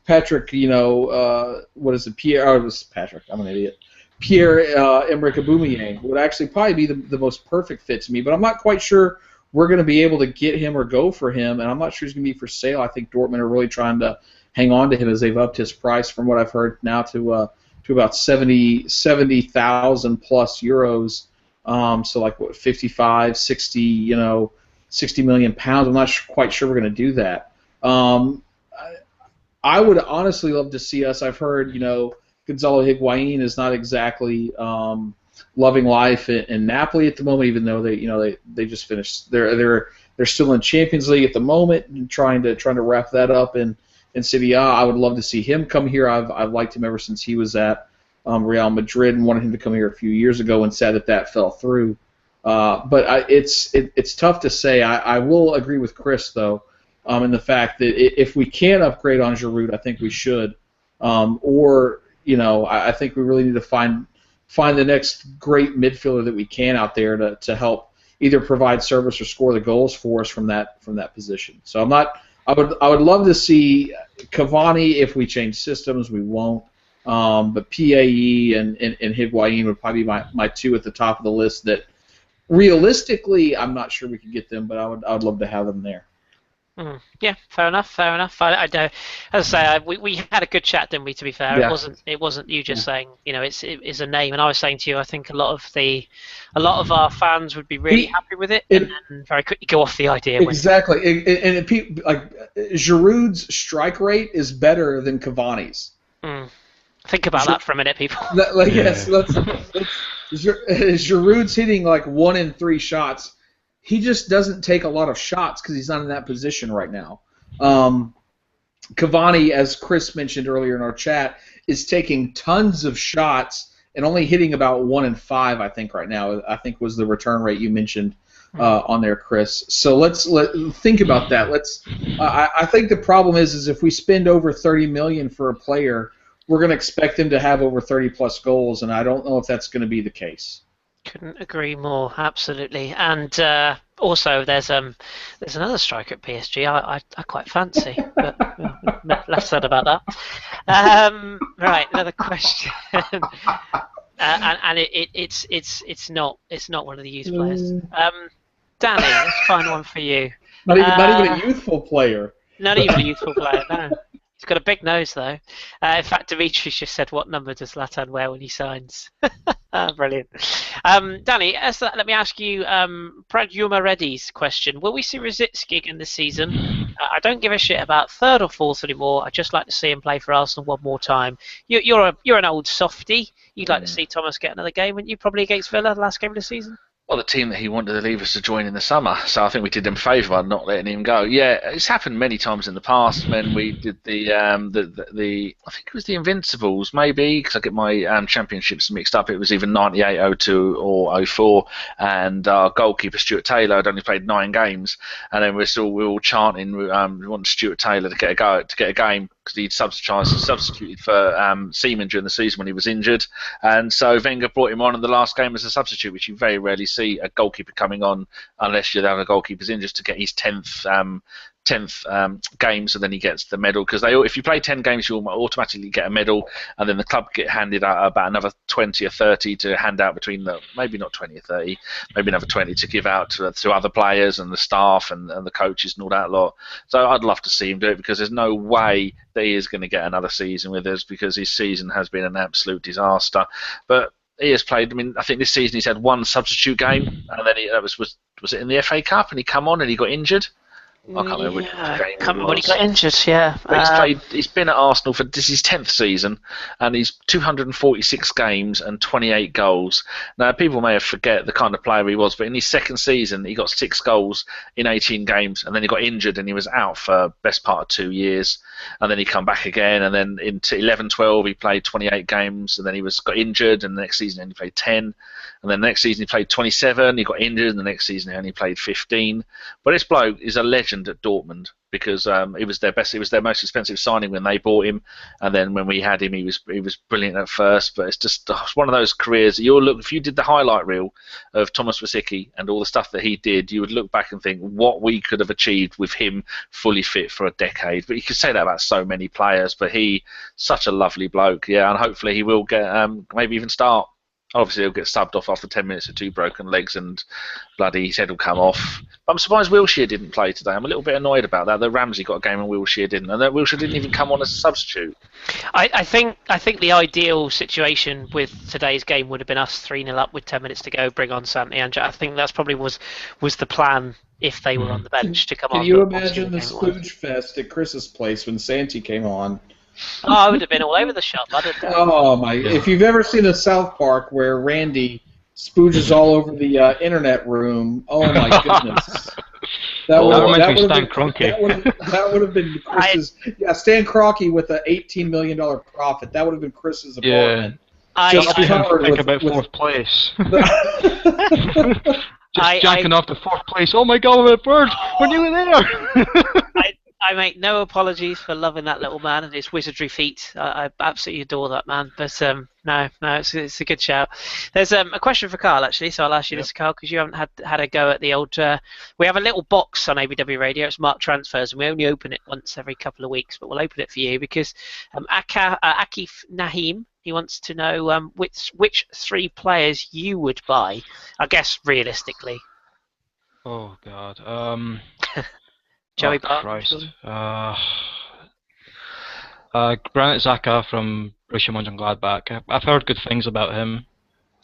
Patrick. What is it? Pierre? Oh, it was Patrick. I'm an idiot. Pierre-Emerick Aubameyang would actually probably be the most perfect fit to me, but I'm not quite sure we're going to be able to get him or go for him, and I'm not sure he's going to be for sale. I think Dortmund are really trying to hang on to him as they've upped his price from what I've heard now to about 70,000 plus euros. So like what 55, 60, 60 million pounds. I'm not quite sure we're going to do that. I would honestly love to see us. I've heard Gonzalo Higuain is not exactly loving life in Napoli at the moment, even though they just finished. They're still in Champions League at the moment and trying to wrap that up in Serie A. I would love to see him come here. I've liked him ever since he was at Real Madrid and wanted him to come here a few years ago and sad that fell through. But it's tough to say. I will agree with Kris though in the fact that if we can upgrade on Giroud, I think we should. I think we really need to find the next great midfielder that we can out there to help either provide service or score the goals for us from that position. So I would love to see Cavani if we change systems. We won't. But PAE and Higuain would probably be my 2 at the top of the list that realistically, I'm not sure we could get them, but I'd love to have them there. Yeah, fair enough. I know, as I say, we had a good chat, didn't we? To be fair, Yeah. it wasn't you just saying, it is a name, and I was saying to you, I think a lot of our fans would be really happy with it, and then very quickly go off the idea. Exactly, Giroud's strike rate is better than Cavani's. Think about that for a minute, people. Yes, Giroud's hitting like 1 in 3 shots. He just doesn't take a lot of shots because he's not in that position right now. Cavani, as Kris mentioned earlier in our chat, is taking tons of shots and only hitting about 1 in 5, I think, right now. I think was the return rate you mentioned on there, Kris. So let's think about that. I think the problem is if we spend over $30 million for a player, we're going to expect them to have over 30+ goals, and I don't know if that's going to be the case. Couldn't agree more, absolutely. And also, there's another striker at PSG I quite fancy, but less said about that. Right, another question, and it's not one of the youth players. Danny, let's find one for you. Not even a youthful player. Not even a youthful player, no. He's got a big nose, though. In fact, Dimitri's just said, what number does Zlatan wear when he signs? Brilliant. Danny, let me ask you Pradyuma Reddy's question. Will we see Rosicky again this season? I don't give a shit about third or fourth anymore. I'd just like to see him play for Arsenal one more time. You're an old softie. You'd like to see Thomas get another game, wouldn't you? Probably against Villa, the last game of the season? Well, the team that he wanted to leave us to join in the summer, so I think we did him a favour by not letting him go. Yeah, it's happened many times in the past when we did the I think it was the Invincibles, maybe, because I get my championships mixed up. It was either 98, 02 or 04, and our goalkeeper Stuart Taylor had only played 9 games, and then we were all chanting we wanted Stuart Taylor to get a game because he'd substituted for Seaman during the season when he was injured, and so Wenger brought him on in the last game as a substitute, which you very rarely see a goalkeeper coming on unless the other goalkeeper's injured, to get his 10th game, so then he gets the medal, because if you play 10 games you automatically get a medal, and then the club get handed out about another 20 or 30 to hand out between maybe not 20 or 30, maybe another 20 to give out to other players and the staff and the coaches and all that lot. So I'd love to see him do it, because there's no way that he is going to get another season with us, because his season has been an absolute disaster. But he has played. I mean, I think this season he's had 1 substitute game, and then was it in the FA Cup, and he come on and he got injured. I can't remember which game it was. When he got injured, yeah. He's been at Arsenal for this is his 10th season, and he's 246 games and 28 goals. Now, people may have forget the kind of player he was, but in his second season, he got 6 goals in 18 games, and then he got injured, and he was out for best part of 2 years, and then he come back again, and then into 11-12, he played 28 games, and then he got injured, and the next season he played 10, and then the next season he played 27, he got injured, and the next season he only played 15. But this bloke is a legend at Dortmund, because it was their most expensive signing when they bought him, and then when we had him he was brilliant at first. But it's one of those careers that if you did the highlight reel of Thomas Rosicky and all the stuff that he did, you would look back and think what we could have achieved with him fully fit for a decade. But you could say that about so many players, but such a lovely bloke, yeah, and hopefully he will get maybe even start. Obviously, he'll get subbed off after 10 minutes with 2 broken legs, and bloody his head will come off. But I'm surprised Wilshere didn't play today. I'm a little bit annoyed about that. That Ramsey got a game and Wilshere didn't, and that Wilshere didn't even come on as a substitute. I think the ideal situation with today's game would have been us 3-0 up with 10 minutes to go, bring on Santi Anja. I think that's probably was the plan if they were on the bench to come on. Can you imagine the spooge fest at Kris's place when Santi came on? Oh, I would have been all over the shop. Oh my! Yeah. If you've ever seen a South Park where Randy spooges all over the internet room, oh my goodness! That would have been Kris's. Stan Kroenke with an $18 million profit. That would have been Kris's apartment. Yeah. Just think about 4th place. Just jacking off to 4th place. Oh my God, Bird, we're nearly there. I make no apologies for loving that little man and his wizardry feat. I absolutely adore that man. But no, it's a good shout. There's a question for Carl, actually, so I'll ask you this, Carl, because you haven't had a go at the old... we have a little box on ABW Radio. It's marked transfers, and we only open it once every couple of weeks, but we'll open it for you because Akif Nahim He wants to know which 3 players you would buy. I guess realistically. Oh God. Joey Oh Barton, Christ. surely? Granit Xhaka from Borussia Mönchengladbach. I've heard good things about him.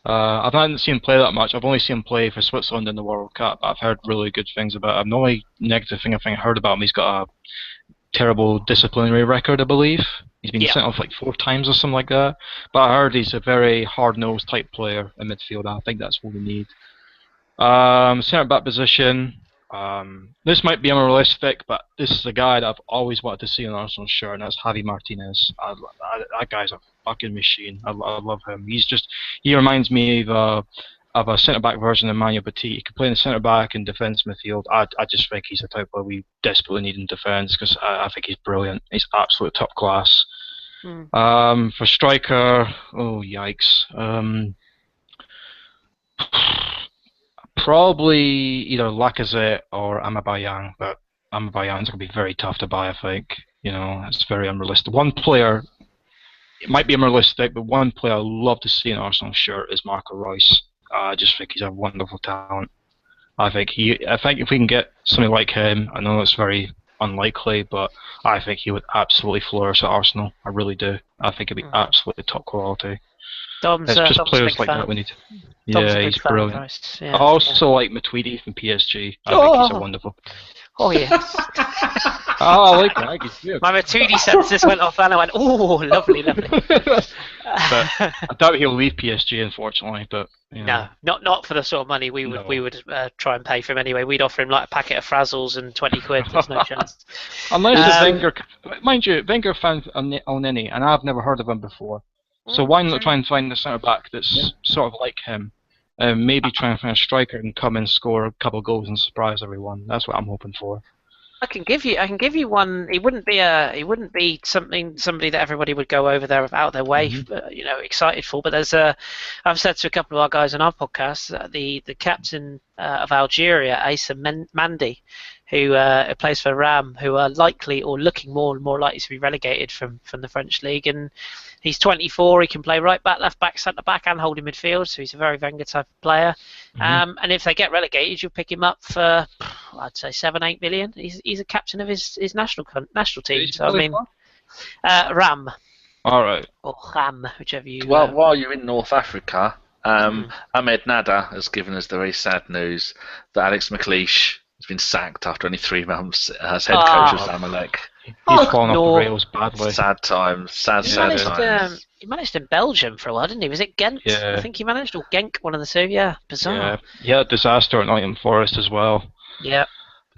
I haven't seen him play that much. I've only seen him play for Switzerland in the World Cup. I've heard really good things about him. The only negative thing I think I heard about him, he's got a terrible disciplinary record, I believe. He's been sent off like 4 times or something like that. But I heard he's a very hard-nosed type player in midfield. I think that's what we need. Centre-back position. This might be unrealistic, but this is a guy that I've always wanted to see on Arsenal shirt, and that's Javi Martinez. That guy's a fucking machine. I love him. He reminds me of a centre-back version of Emmanuel Petit. He can play in the centre-back and defence midfield. I just think he's the type of we desperately need in defence, because I think he's brilliant. He's absolute top class. For striker, oh yikes. Probably either Lacazette or Aubameyang, but Aubameyang's going to be very tough to buy, I think. It's very unrealistic. One player, it might be unrealistic, but one player I'd love to see in Arsenal shirt is Marco Reus. I just think he's a wonderful talent. I think if we can get something like him, I know it's very unlikely, but I think he would absolutely flourish at Arsenal. I really do. I think he'd be absolutely top quality. Dom's, it's just Dom's players big like fan. that we need. Dom's a Yeah, big he's fan, brilliant. Christ. I Yeah, also like Matuidi from PSG. I think he's a wonderful. Oh yes. I like that. He's good. My Matuidi senses went off and I went, oh, lovely. But I doubt he'll leave PSG, unfortunately. But No, not for the sort of money we would try and pay for him anyway. We'd offer him like a packet of Frazzles and 20 quid. There's no chance. Unless Wenger, mind you, Wenger found Elneny, and I've never heard of him before. So why not try and find a centre back that's sort of like him? Maybe try and find a striker and come and score a couple of goals and surprise everyone. That's what I'm hoping for. I can give you one. He wouldn't be somebody that everybody would go over there out their way, excited for. But I've said to a couple of our guys on our podcast, the captain of Algeria, Issa Mandi, who plays for Ram, who are likely or looking more and more likely to be relegated from the French league, and he's 24. He can play right back, left back, centre back, and holding midfield. So he's a very Wenger type of player. And if they get relegated, you'll pick him up for, I'd say, 7-8 million. He's a captain of his national team. So I mean, Ram. All right. Or Ram, whichever you. Well, while you're in North Africa, Ahmed Nada has given us the very sad news that Alex McLeish has been sacked after only 3 months as head coach of Zamalek. He's fallen off the rails badly. Sad times. Sad times. He managed in Belgium for a while, didn't he? Was it Ghent? Yeah. I think he managed, or Genk, one of the two. Yeah, bizarre. Yeah, he had a disaster at Nottingham Forest as well. Yeah.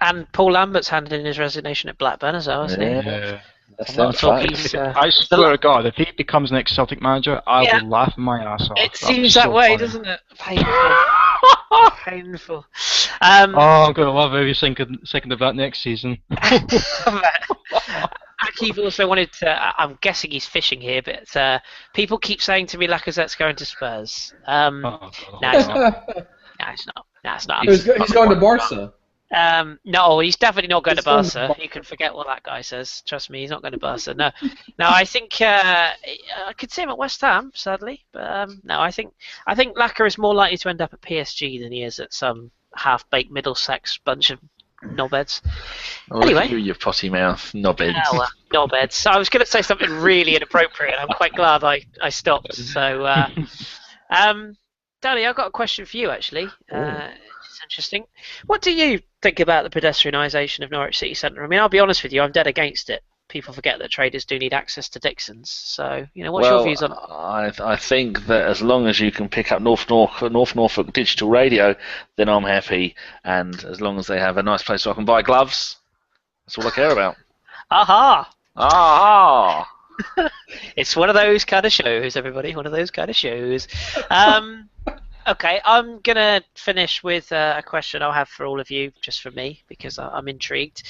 And Paul Lambert's handed in his resignation at Blackburn as well, hasn't he? Yeah. That's I swear to God, if he becomes next Celtic manager, I will laugh my ass off. It seems that way, doesn't it? Painful. Painful. I'm going to love every second of that next season. Aki's also wanted to. I'm guessing he's fishing here, but people keep saying to me Lacazette's going to Spurs. No, he's not. No, it's not. He's going to Barca. No, he's definitely not going to Barca. You can forget what that guy says. Trust me, he's not going to Barca. No, I think I could see him at West Ham, sadly, but no, I think Laka is more likely to end up at PSG than he is at some half-baked Middlesex bunch of knobheads. Anyway, you potty mouth knobheads. Knobheads. I was going to say something really inappropriate, and I'm quite glad I stopped. So, Danny, I've got a question for you actually. It's interesting. What do you think about the pedestrianisation of Norwich City Centre? I mean, I'll be honest with you, I'm dead against it. People forget that traders do need access to Dixons. So, what's your views on it? I think that as long as you can pick up North Norfolk digital radio, then I'm happy. And as long as they have a nice place so I can buy gloves, that's all I care about. Aha! Aha! It's one of those kind of shows, everybody. One of those kind of shows. Okay, I'm going to finish with a question I'll have for all of you, just for me, because I'm intrigued.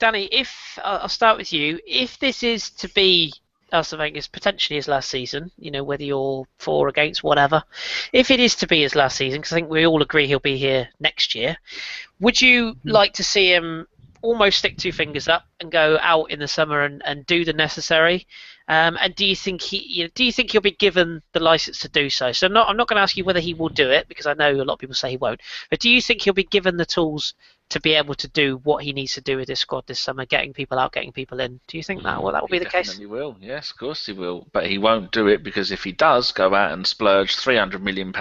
Danny, I'll start with you. If this is to be Arsene Wenger's potentially his last season, whether you're for or against, whatever, if it is to be his last season, because I think we all agree he'll be here next year, would you like to see him almost stick 2 fingers up and go out in the summer and do the necessary, And do you think he'll be given the license to do so? So I'm not going to ask you whether he will do it, because I know a lot of people say he won't. But do you think he'll be given the tools to be able to do what he needs to do with this squad this summer, getting people out, getting people in? Do you think that will be the case? He definitely will. Yes, of course he will. But he won't do it, because if he does go out and splurge £300 million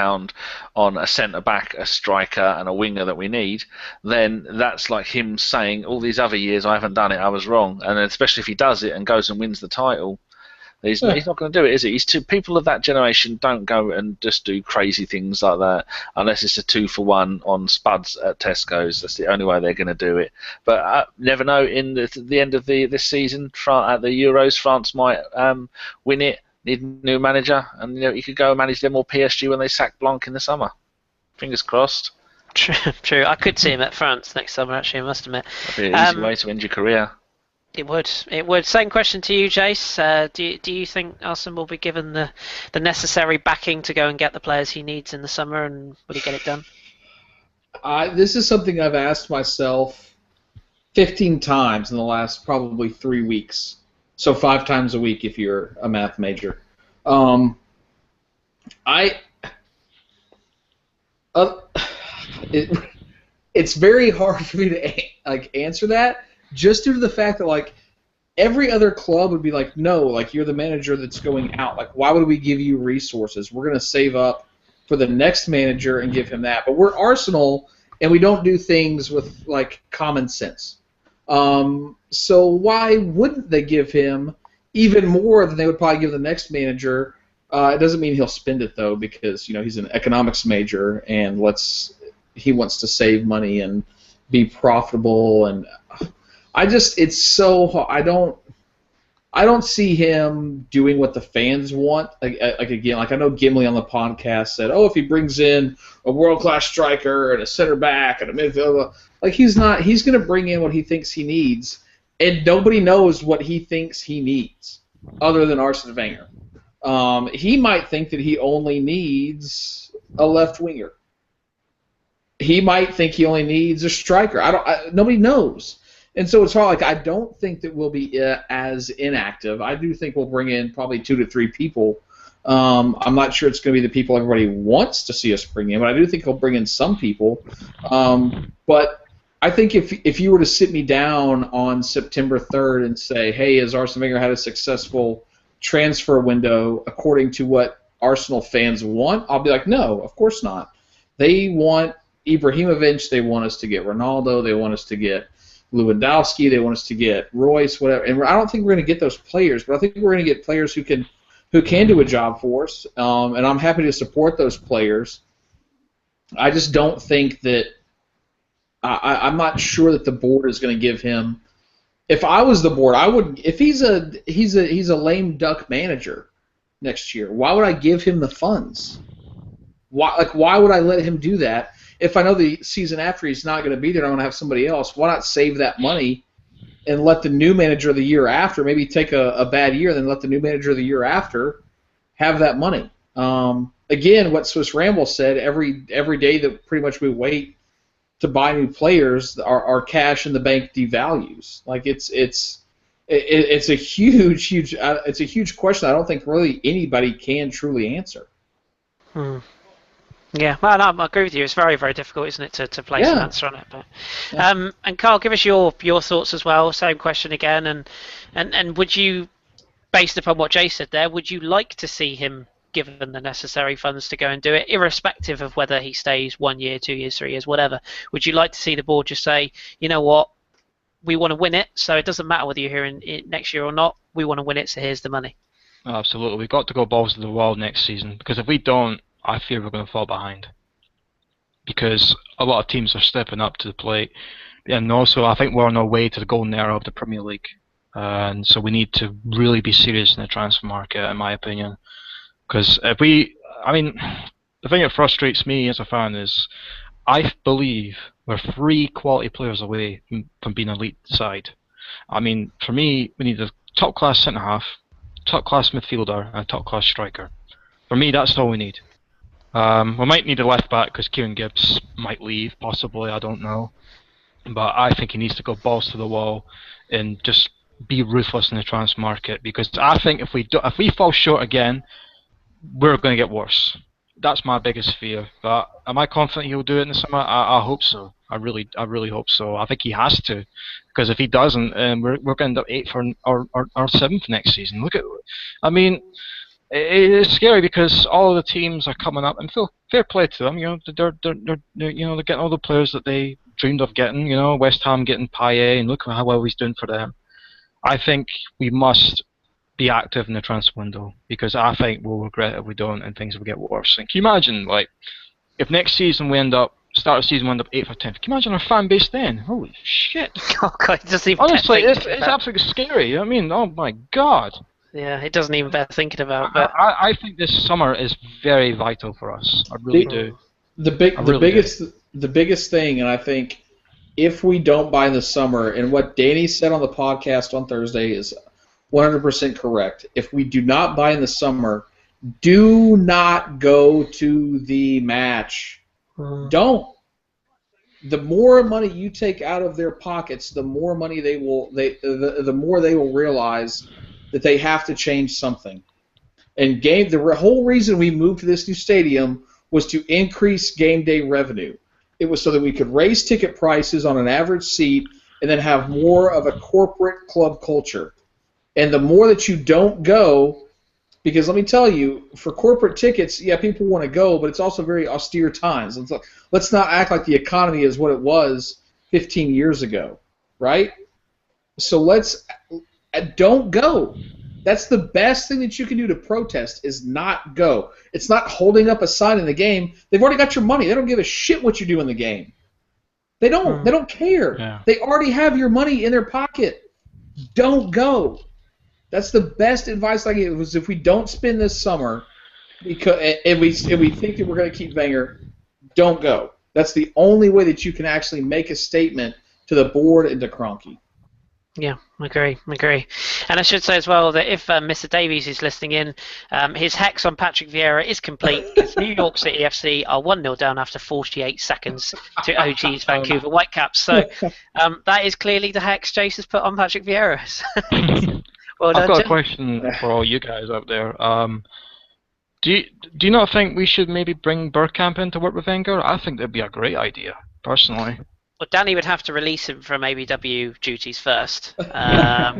on a centre back, a striker, and a winger that we need, then that's like him saying, all these other years I haven't done it, I was wrong. And especially if he does it and goes and wins the title, he's not going to do it, is he? People of that generation don't go and just do crazy things like that unless it's a 2-for-1 on spuds at Tesco's. That's the only way they're going to do it. But never know. In the end of this season, at the Euros, France might win it. Need a new manager, and you could go and manage them or PSG when they sack Blanc in the summer. Fingers crossed. True. I could see him at France next summer. Actually, I must admit. That'd be an easy way to end your career. It would. Same question to you, Jace. Do you think Arsene will be given the necessary backing to go and get the players he needs in the summer, and will he get it done? This is something I've asked myself 15 times in the last probably 3 weeks. So 5 times a week if you're a math major. It's very hard for me to answer that, just due to the fact that every other club would be like, no, you're the manager that's going out. Why would we give you resources? We're going to save up for the next manager and give him that. But we're Arsenal, and we don't do things with common sense. So why wouldn't they give him even more than they would probably give the next manager? It doesn't mean he'll spend it, though, because he's an economics major, and he wants to save money and be profitable. And it's so hard. I don't see him doing what the fans want. Again, I know Gimli on the podcast said, if he brings in a world-class striker and a center back and a midfielder, he's not. He's going to bring in what he thinks he needs, and nobody knows what he thinks he needs other than Arsene Wenger. He might think that he only needs a left winger. He might think he only needs a striker. Nobody knows. And so it's hard. I don't think that we'll be as inactive. I do think we'll bring in probably 2 to 3 people. I'm not sure it's going to be the people everybody wants to see us bring in, but I do think he'll bring in some people. But I think if you were to sit me down on September 3rd and say, hey, has Arsene Wenger had a successful transfer window according to what Arsenal fans want? I'll be like, no, of course not. They want Ibrahimovic. They want us to get Ronaldo. They want us to get Lewandowski, they want us to get Royce, whatever. And I don't think we're going to get those players, but I think we're going to get players who can do a job for us. And I'm happy to support those players. I just don't think that I'm not sure that the board is going to give him. If I was the board, I would. If he's a lame duck manager next year, why would I give him the funds? Why would I let him do that? If I know the season after he's not going to be there, I'm going to have somebody else. Why not save that money and let the new manager of the year after, maybe take a bad year, then let the new manager of the year after have that money? Again, what Swiss Ramble said, every day that pretty much we wait to buy new players, our cash in the bank devalues. It's a huge question. I don't think really anybody can truly answer. Yeah, well, I agree with you. It's very, very difficult, isn't it, to place an answer on it? But and Carl, give us your thoughts as well. Same question again, and would you, based upon what Jay said there, would you like to see him given the necessary funds to go and do it, irrespective of whether he stays 1 year, 2 years, 3 years, whatever? Would you like to see the board just say, you know what, we want to win it, so it doesn't matter whether you're here in next year or not. We want to win it, so here's the money. Absolutely, we've got to go balls to the wall next season, because if we don't, I fear we're going to fall behind, because a lot of teams are stepping up to the plate, and also I think we're on our way to the golden era of the Premier League, and so we need to really be serious in the transfer market, in my opinion. Because the thing that frustrates me as a fan is I believe we're 3 quality players away from being an elite side. For me, we need a top-class centre-half, top-class midfielder, and a top-class striker. For me, that's all we need. We might need a left back because Kieran Gibbs might leave, possibly, I don't know. But I think he needs to go balls to the wall and just be ruthless in the transfer market, because I think if we fall short again, we're going to get worse. That's my biggest fear. But am I confident he'll do it in the summer? I hope so. I really hope so. I think he has to, because if he doesn't, we're going to end up 8th or 7th next season. I mean, it's scary because all of the teams are coming up, and fair play to them. They're getting all the players that they dreamed of getting. West Ham getting Payet, and look how well he's doing for them. I think we must be active in the transfer window, because I think we'll regret it if we don't, and things will get worse. And can you imagine, if next season start of season we end up 8th or 10th? Can you imagine our fan base then? Holy shit! Oh God, it doesn't even. Honestly, it's absolutely scary. I mean, oh my God. Yeah, it doesn't even bear thinking about. But I think this summer is very vital for us. I really do. The biggest thing, and I think if we don't buy in the summer, and what Danny said on the podcast on Thursday is 100% correct. If we do not buy in the summer, do not go to the match. Don't. The more money you take out of their pockets, the more money the more they will realize that they have to change something. And the whole reason we moved to this new stadium was to increase game day revenue. It was so that we could raise ticket prices on an average seat and then have more of a corporate club culture. And the more that you don't go, because let me tell you, for corporate tickets, yeah, people want to go, but it's also very austere times. Let's not act like the economy is what it was 15 years ago, right? So don't go. That's the best thing that you can do to protest, is not go. It's not holding up a sign in the game. They've already got your money. They don't give a shit what you do in the game. They don't. They don't care. Yeah. They already have your money in their pocket. Don't go. That's the best advice I give. Was if we don't spend this summer, and we think that we're going to keep Wenger, don't go. That's the only way that you can actually make a statement to the board and to Kroenke. Yeah, agree. And I should say as well that if Mr. Davies is listening in, his hex on Patrick Vieira is complete, because New York City FC are 1-0 down after 48 seconds to OG's Vancouver Whitecaps. So that is clearly the hex Jace has put on Patrick Vieira. Well done, I've got Jim. a question for all you guys out there. Do you not think we should maybe bring Bergkamp in to work with Wenger? I think that'd be a great idea, personally. Well, Danny would have to release him from ABW duties first. I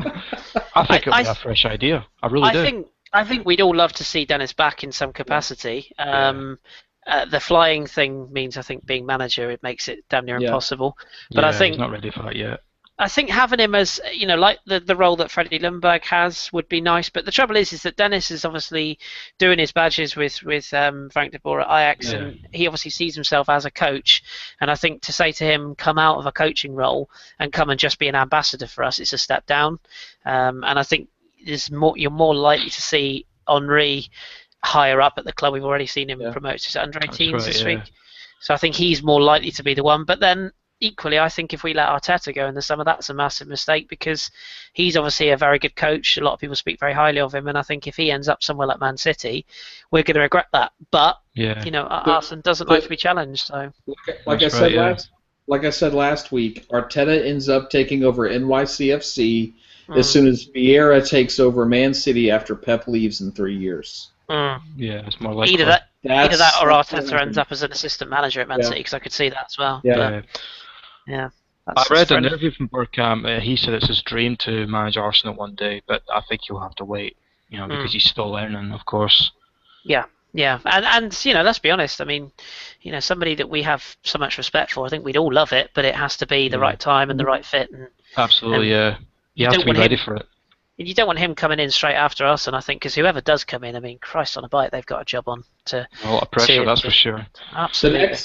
think it'd be a fresh idea. I really do. I think we'd all love to see Dennis back in some capacity. The flying thing means, I think, being manager, it makes it damn near impossible. But I think he's not ready for that yet. I think having him as, like the role that Freddie Lundberg has would be nice. But the trouble is that Dennis is obviously doing his badges with Frank de Boer at Ajax, and he obviously sees himself as a coach. And I think to say to him, come out of a coaching role and come and just be an ambassador for us, it's a step down. And I think you're more likely to see Henry higher up at the club. We've already seen him promoted to under 18s this week. So I think he's more likely to be the one. But then equally, I think if we let Arteta go in the summer, that's a massive mistake, because he's obviously a very good coach. A lot of people speak very highly of him, and I think if he ends up somewhere like Man City, we're going to regret that. But Arsene doesn't like to be challenged. So, like I said last week, Arteta ends up taking over NYCFC as soon as Vieira takes over Man City after Pep leaves in 3 years. Yeah, it's more likely. Either that or Arteta ends up as an assistant manager at Man City, because I could see that as well. Yeah. I read an interview from Bergkamp. He said it's his dream to manage Arsenal one day, but I think he'll have to wait, because he's still learning, of course. Yeah, and let's be honest. I mean, somebody that we have so much respect for, I think we'd all love it, but it has to be the right time and the right fit. Absolutely, you have to be ready for it. You don't want him coming in straight after us, and I think because whoever does come in, I mean, Christ on a bike, they've got a job on to. A lot of pressure, that's for sure. Absolutely.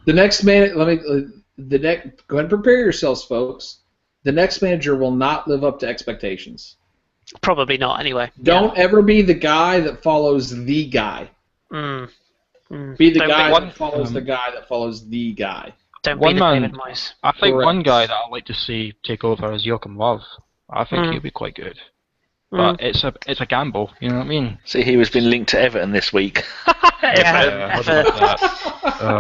The next man, go ahead and prepare yourselves, folks. The next manager will not live up to expectations. Probably not, anyway. Don't ever be the guy that follows the guy. Be the guy that follows the guy that follows the guy. Don't be the David Moyes. I think one guy that I'd like to see take over is Joachim Löw. I think he'll be quite good. But it's a gamble, you know what I mean? See, he was been linked to Everton this week.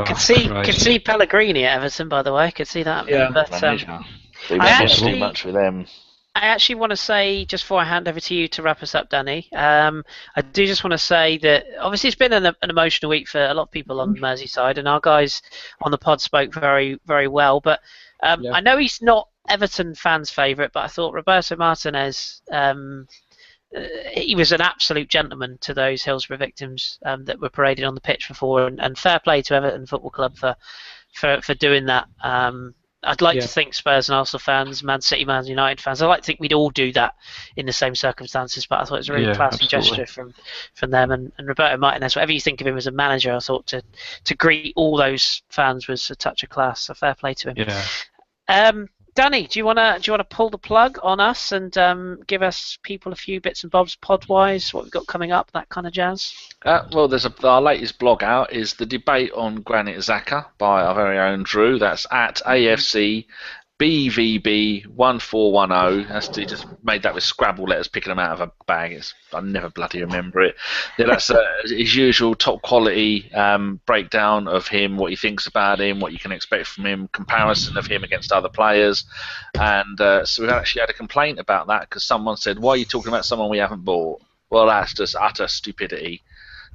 Could see Pellegrini at Everton, by the way. Could see that. Yeah. But we won't do much with them. I actually want to say, just before I hand over to you to wrap us up, Danny, I do just want to say that obviously it's been an emotional week for a lot of people on Merseyside, and our guys on the pod spoke very, very well. But I know he's not Everton fans' favourite, but I thought Roberto Martinez, he was an absolute gentleman to those Hillsborough victims that were paraded on the pitch before, and fair play to Everton Football Club for doing that. I'd like to think Spurs and Arsenal fans, Man City, Man United fans, I'd like to think we'd all do that in the same circumstances, but I thought it was a really classy gesture from them. And Roberto Martinez, whatever you think of him as a manager, I thought to greet all those fans was a touch of class, so fair play to him. Yeah. Danny, do you wanna pull the plug on us and give us people a few bits and bobs pod-wise, what we've got coming up, that kind of jazz? Well, there's our latest blog out is the debate on Granit Xhaka by our very own Drew. That's at AFC BVB1410. He just made that with Scrabble letters, picking them out of a bag. I never bloody remember it. Yeah, that's his usual top quality breakdown of him, what he thinks about him, what you can expect from him, comparison of him against other players. And so we've actually had a complaint about that because someone said, why are you talking about someone we haven't bought? Well, that's just utter stupidity.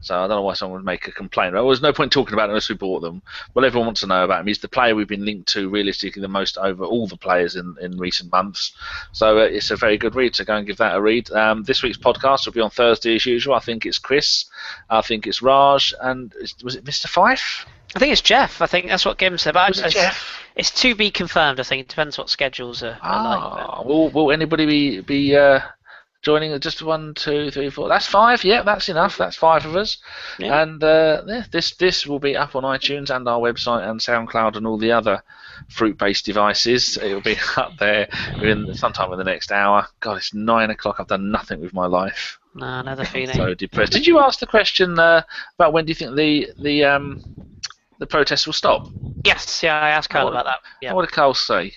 So I don't know why someone would make a complaint. Well, there's no point talking about him unless we bought them. Well, everyone wants to know about him. He's the player we've been linked to realistically the most over all the players in recent months. So it's a very good read, so go and give that a read. This week's podcast will be on Thursday as usual. I think it's Kris, I think it's Raj, and was it Mr. Fife? I think it's Jeff. I think that's what Gim said. But Jeff? It's to be confirmed, I think. It depends what schedules are like. Will anybody be joining? Just 1, 2, 3, 4. That's 5. Yeah, that's enough. That's 5 of us. Yeah. And this will be up on iTunes and our website and Soundcloud and all the other fruit-based devices. It will be up there sometime in the next hour. God, it's 9 o'clock. I've done nothing with my life. No, another feeling. So depressed. Did you ask the question about when do you think the protests will stop? Yes, yeah, I asked Carl about that. Yeah. What did Carl say?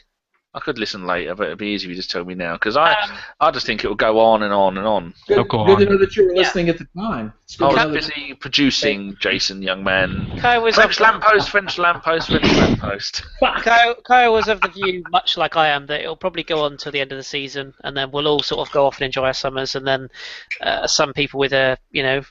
I could listen later, but it'd be easy if you just told me now, because I just think it will go on and on and on. Good to know that you were listening at the time. I was busy producing, Jason, young man. Kyle was French lamppost. Kyle was of the view, much like I am, that it'll probably go on till the end of the season, and then we'll all sort of go off and enjoy our summers, and then some people with an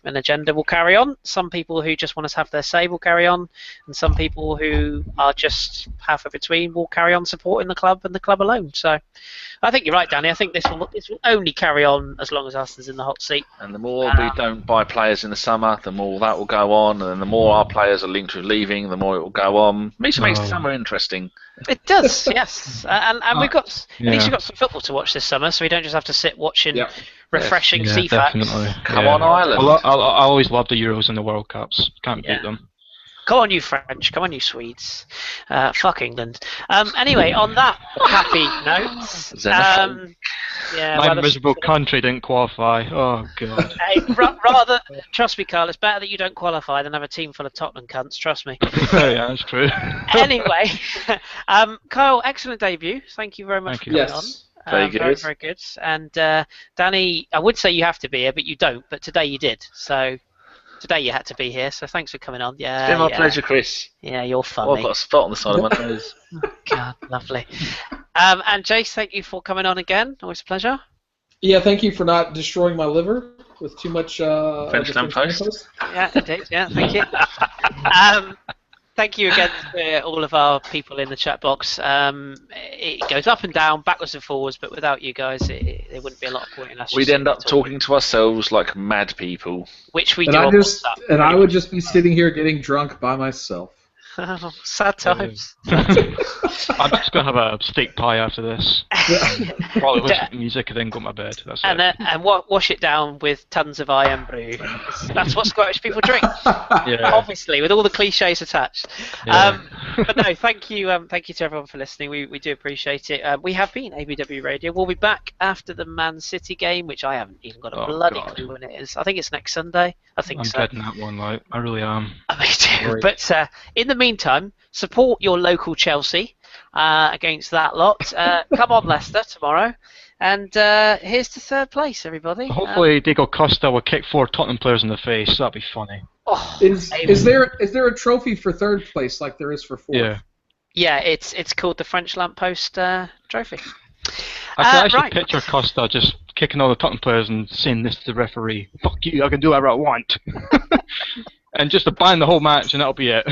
agenda will carry on. Some people who just want to have their say will carry on, and some people who are just halfway between will carry on supporting the club and the club alone. So I think you're right, Danny. I think this will only carry on as long as Arsenal's in the hot seat. And the more we don't buy players in the summer, the more that will go on, and the more our players are linked with leaving, the more it will go on. Makes the summer interesting. It does, yes. And we've got at least we've got some football to watch this summer, so we don't just have to sit watching refreshing CFAX. Come on, Ireland. I always love the Euros and the World Cups. Can't beat them. Come on, you French. Come on, you Swedes. Fuck England. Anyway, on that happy note, my miserable country didn't qualify. Oh, God. Hey, rather, trust me, Carl, it's better that you don't qualify than have a team full of Tottenham cunts, trust me. Yeah, that's true. Anyway, Kyle, excellent debut. Thank you very much for coming on. Very good. Very, very good. And Danny, I would say you have to be here, but you don't. But today you did. So today you had to be here. So thanks for coming on. Yeah, it's been my pleasure, Chris. Yeah, you're funny. Oh, I've got a spot on the side of my nose. Oh, God, lovely. And Jace, thank you for coming on again. Always a pleasure. Yeah, thank you for not destroying my liver with too much French lamppost. Yeah, indeed. Yeah, thank you. Thank you again to all of our people in the chat box. It goes up and down, backwards and forwards, but without you guys, there wouldn't be a lot of point in us. We'd end up talking to ourselves like mad people. Which we do on WhatsApp. And I would just be sitting here getting drunk by myself. Sad times. I'm just going to have a steak pie after this. Probably listen to music and then go to my bed. That's it. And wash it down with tons of IM brew. That's what Scottish people drink. Yeah. Obviously, with all the cliches attached. Yeah. But no, thank you to everyone for listening. We do appreciate it. We have been ABW Radio. We'll be back after the Man City game, which I haven't even got a bloody clue when it is. I think it's next Sunday. I'm getting that one, like, I really am. Me too. Right. But in the meantime, support your local Chelsea against that lot. Come on, Leicester, tomorrow. And here's to third place, everybody. Hopefully Diego Costa will kick 4 Tottenham players in the face. That'd be funny. Oh, is there a trophy for third place like there is for fourth? Yeah. Yeah, it's called the French Lamppost Trophy. I can actually right. picture Costa just kicking all the Tottenham players and saying this to the referee, "Fuck you, I can do whatever I want." And just to ban the whole match and that'll be it.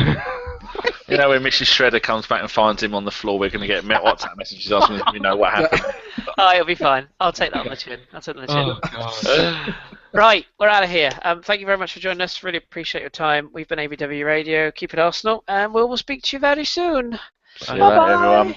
You know, when Mrs. Shredder comes back and finds him on the floor, we're going to get WhatsApp messages asking if we know what happened. Oh, it'll be fine. I'll take that on the chin. Oh, God. Right, we're out of here. Thank you very much for joining us. Really appreciate your time. We've been ABW Radio. Keep it Arsenal, and we'll speak to you very soon. See you later, everyone.